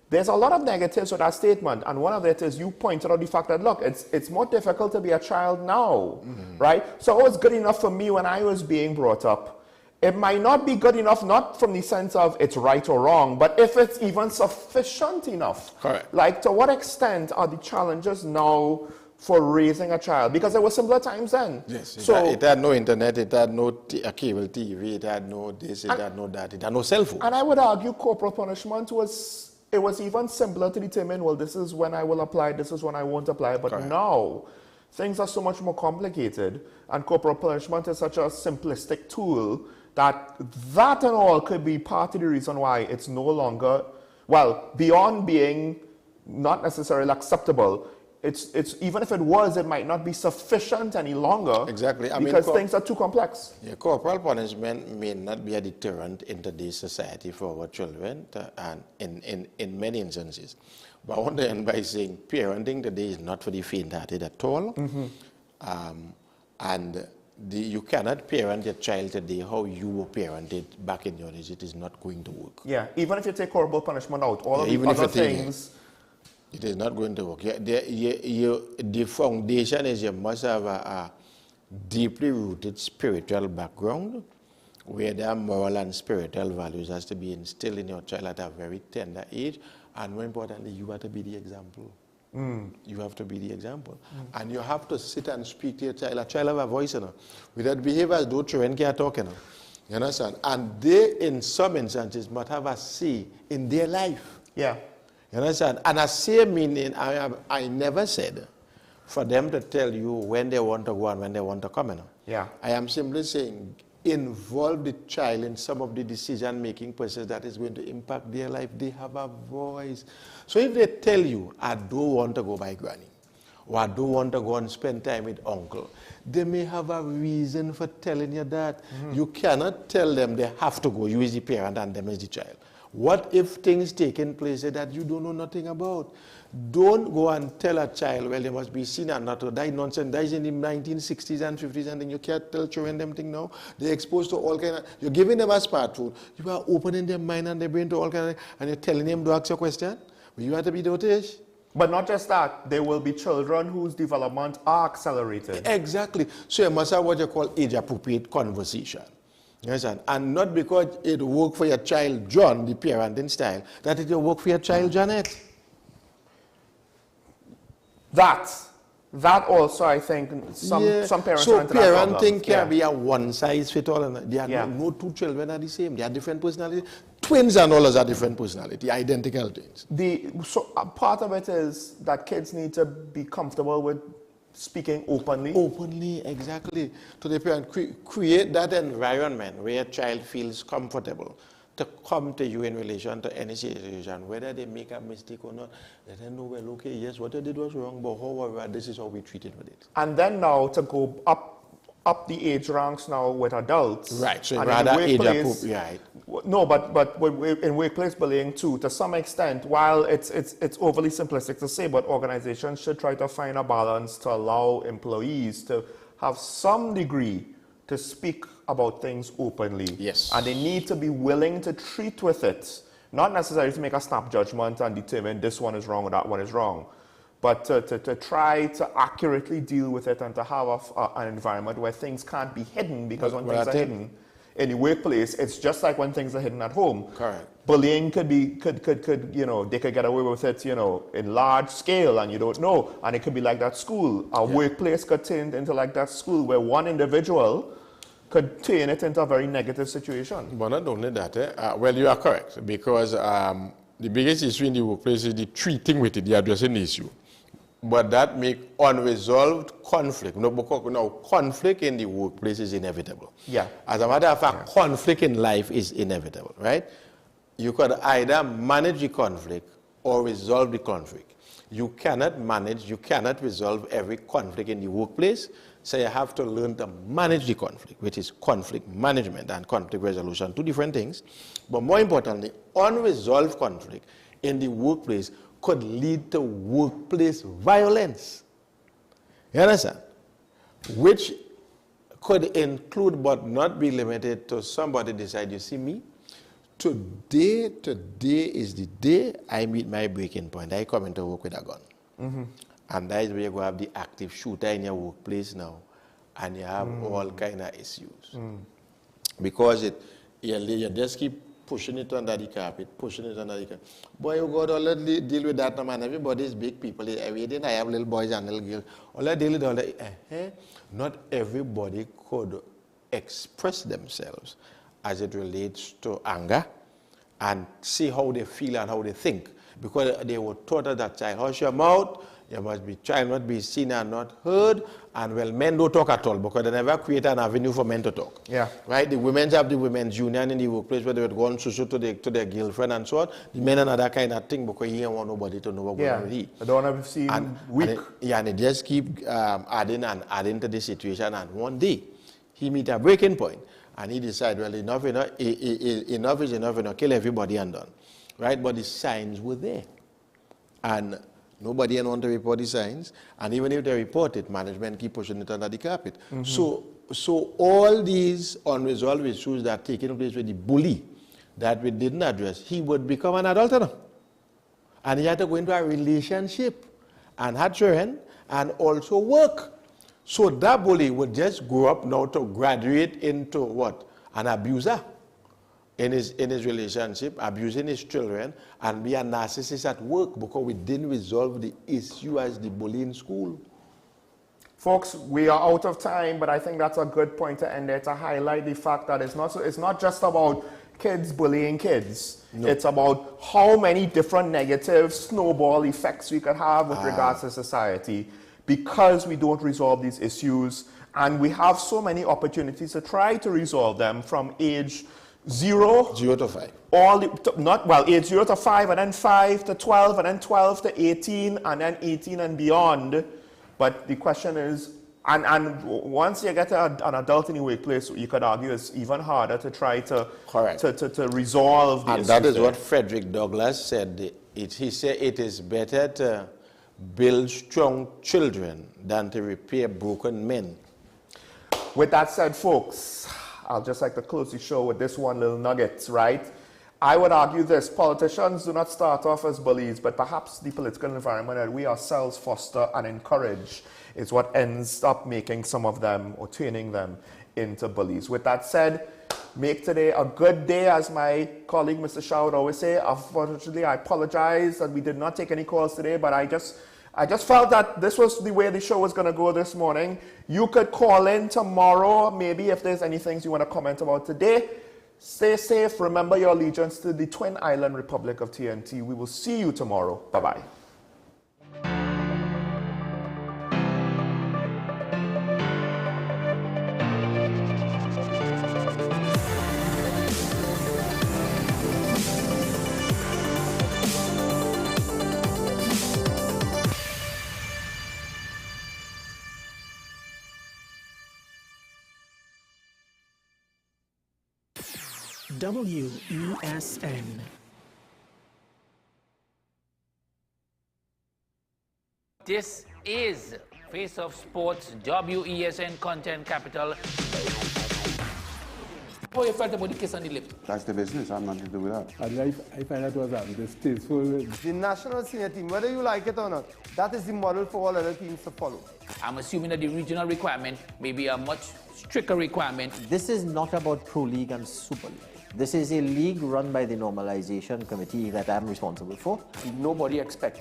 E: there's a lot of negatives with that statement, and one of it is you pointed out the fact that, look, it's more difficult to be a child now, right? So it was good enough for me when I was being brought up. it might not be good enough, not from the sense of it's right or wrong, but if it's even sufficient enough.
Z: Correct.
E: Like, to what extent are the challenges now for raising a child? Because there were simpler times then.
Z: Yes,
E: so
Z: it had no internet, it had no cable TV, it had no this, it had no that, it had no cell phone.
E: And I would argue corporal punishment was even simpler to determine, well, this is when I will apply, this is when I won't apply. But
Z: Correct.
E: now, things are so much more complicated, and corporal punishment is such a simplistic tool that and all could be part of the reason why it's no longer, well, beyond being not necessarily acceptable, it's even if it was, it might not be sufficient any longer.
Z: Exactly.
E: Because things are too complex.
Z: Yeah, corporal punishment may not be a deterrent in today's society for our children, and in many instances. But I want to end by saying parenting today is not for the faint-hearted at all. And you cannot parent your child today how you were parented back in your days. It is not going to work.
E: Yeah, even if you take corporal punishment out, all of the
Z: even
E: other
Z: if you take
E: things.
Z: It is not going to work. The foundation is you must have a deeply rooted spiritual background where their moral and spiritual values has to be instilled in your child at a very tender age. And more importantly, you have to be the example. You have to be the example. And you have to sit and speak to your child. A child have a voice, you know. Without behaviors, those children can't talk, you know. You understand? And they, in some instances, must have a say in their life.
E: Yeah.
Z: You understand? And a say meaning, I never said for them to tell you when they want to go and when they want to come, you know.
E: Yeah.
Z: I am simply saying, involve the child in some of the decision-making process that is going to impact their life. They have a voice. So if they tell you, I don't want to go by granny, or I don't want to go and spend time with uncle, they may have a reason for telling you that. You cannot tell them they have to go, you is the parent and them is the child. What if things taking place that you don't know nothing about? Don't go and tell a child, well, they must be seen and not to die. Nonsense. That is in the 1960s and 50s, and then you can't tell children them thing now. They're exposed to all kind of, you're giving them a smartphone. You are opening their mind and their brain to all kind of, and you're telling them to ask your question. But you have to be dotish.
E: But not just that, there will be children whose development are accelerated.
Z: Exactly. So you must have what you call age-appropriate conversation. You understand? And not because it worked for your child, John, the parenting style, that it will work for your child, Janet.
E: That also, I think, some parents
Z: so
E: run into that problem.
Z: parenting can be a one-size-fits-all. They are no two children are the same. They are different personalities. Twins and all are different personality, identical twins.
E: Part of it is that kids need to be comfortable with speaking openly.
Z: Openly, exactly. To the parent, create that environment where a child feels comfortable to come to you in relation to any situation, whether they make a mistake or not. Let them know, well, okay, yes, what I did was wrong, but however, this is how we treated with it.
E: And then now to go up the age ranks now with adults.
Z: Right, so rather age appropriate, right.
E: No, but in workplace bullying too, to some extent, while it's overly simplistic to say, but organizations should try to find a balance to allow employees to have some degree to speak about things openly.
Z: Yes.
E: And they need to be willing to treat with it, not necessarily to make a snap judgment and determine this one is wrong or that one is wrong, but to try to accurately deal with it and to have an environment where things can't be hidden, because when things are hidden in the workplace, it's just like when things are hidden at home.
Z: Correct.
E: Bullying could you know, they could get away with it, you know, in large scale and you don't know. And it could be like that school. Our workplace could turn into like that school where one individual could turn it into a very negative situation.
Z: But not only that, well, you are correct, because the biggest issue in the workplace is the treating with it, the addressing the issue. But that makes unresolved conflict. No, conflict in the workplace is inevitable.
E: Yeah.
Z: As a matter of fact, conflict in life is inevitable, right? You could either manage the conflict or resolve the conflict. You cannot manage, you cannot resolve every conflict in the workplace, so you have to learn to manage the conflict, which is conflict management and conflict resolution, two different things. But more importantly, unresolved conflict in the workplace could lead to workplace violence. You understand? Which could include but not be limited to somebody decide, you see me, today is the day I meet my breaking point. I come into work with a gun. And that is where you go have the active shooter in your workplace now, and you have all kind of issues. because you just keep pushing it under the carpet, pushing it under the carpet. Boy, you got to deal with that, man. Everybody's big people. I have little boys and little girls. All I deal with all that. Not everybody could express themselves as it relates to anger and see how they feel and how they think. Because they were taught at that child, hush your mouth, you must be trying not be seen and not heard, and well, men don't talk at all because they never create an avenue for men to talk.
E: Yeah.
Z: Right? The women have the women's union in the workplace where they would go on to their girlfriend and so on. The men and that kind of thing because he don't want nobody to know what's going on with he.
E: I don't want to see weak.
Z: And they just keep adding and adding to the situation, and one day he meet a breaking point and he decide, well, enough is enough, kill everybody and done. Right? But the signs were there. And nobody want to report the signs. And even if they report it, management keep pushing it under the carpet. So all these unresolved issues that are taking place with the bully that we didn't address, he would become an adult now. And he had to go into a relationship and have children and also work. So that bully would just grow up now to graduate into what? An abuser in his relationship, abusing his children, and be a narcissist at work because we didn't resolve the issue as the bully in school.
E: Folks, we are out of time, but I think that's a good point to end there, to highlight the fact that it's not just about kids bullying kids. No. It's about how many different negative snowball effects we could have with regards to society because we don't resolve these issues, and we have so many opportunities to try to resolve them from age 0
Z: to 5.
E: Age 0 to 5, and then 5 to 12, and then 12 to 18, and then 18 and beyond. But the question is, and once you get an adult in the workplace, you could argue it's even harder to try to resolve the
Z: And that is what Frederick Douglass said. He said it is better to build strong children than to repair broken men.
E: With that said, folks, I'll just like to close the show with this one little nugget, right? I would argue this: politicians do not start off as bullies, but perhaps the political environment that we ourselves foster and encourage is what ends up making some of them or turning them into bullies. With that said, make today a good day, as my colleague Mr. Shah would always say. Unfortunately, I apologize that we did not take any calls today, but I just felt that this was the way the show was going to go this morning. You could call in tomorrow, maybe, if there's any things you want to comment about today. Stay safe. Remember your allegiance to the Twin Island Republic of TNT. We will see you tomorrow. Bye-bye.
A: WESN.
L: This is Face of Sports, WESN Content Capital. How you felt about the kiss on the lip?
M: That's the business. I'm not to do with that.
N: I find that was distasteful. The national senior team, whether you like it or not, that is the model for all other teams to follow.
L: I'm assuming that the regional requirement may be a much stricter requirement.
O: This is not about Pro League and Super League. This is a league run by the Normalization Committee that I'm responsible for.
P: Nobody expected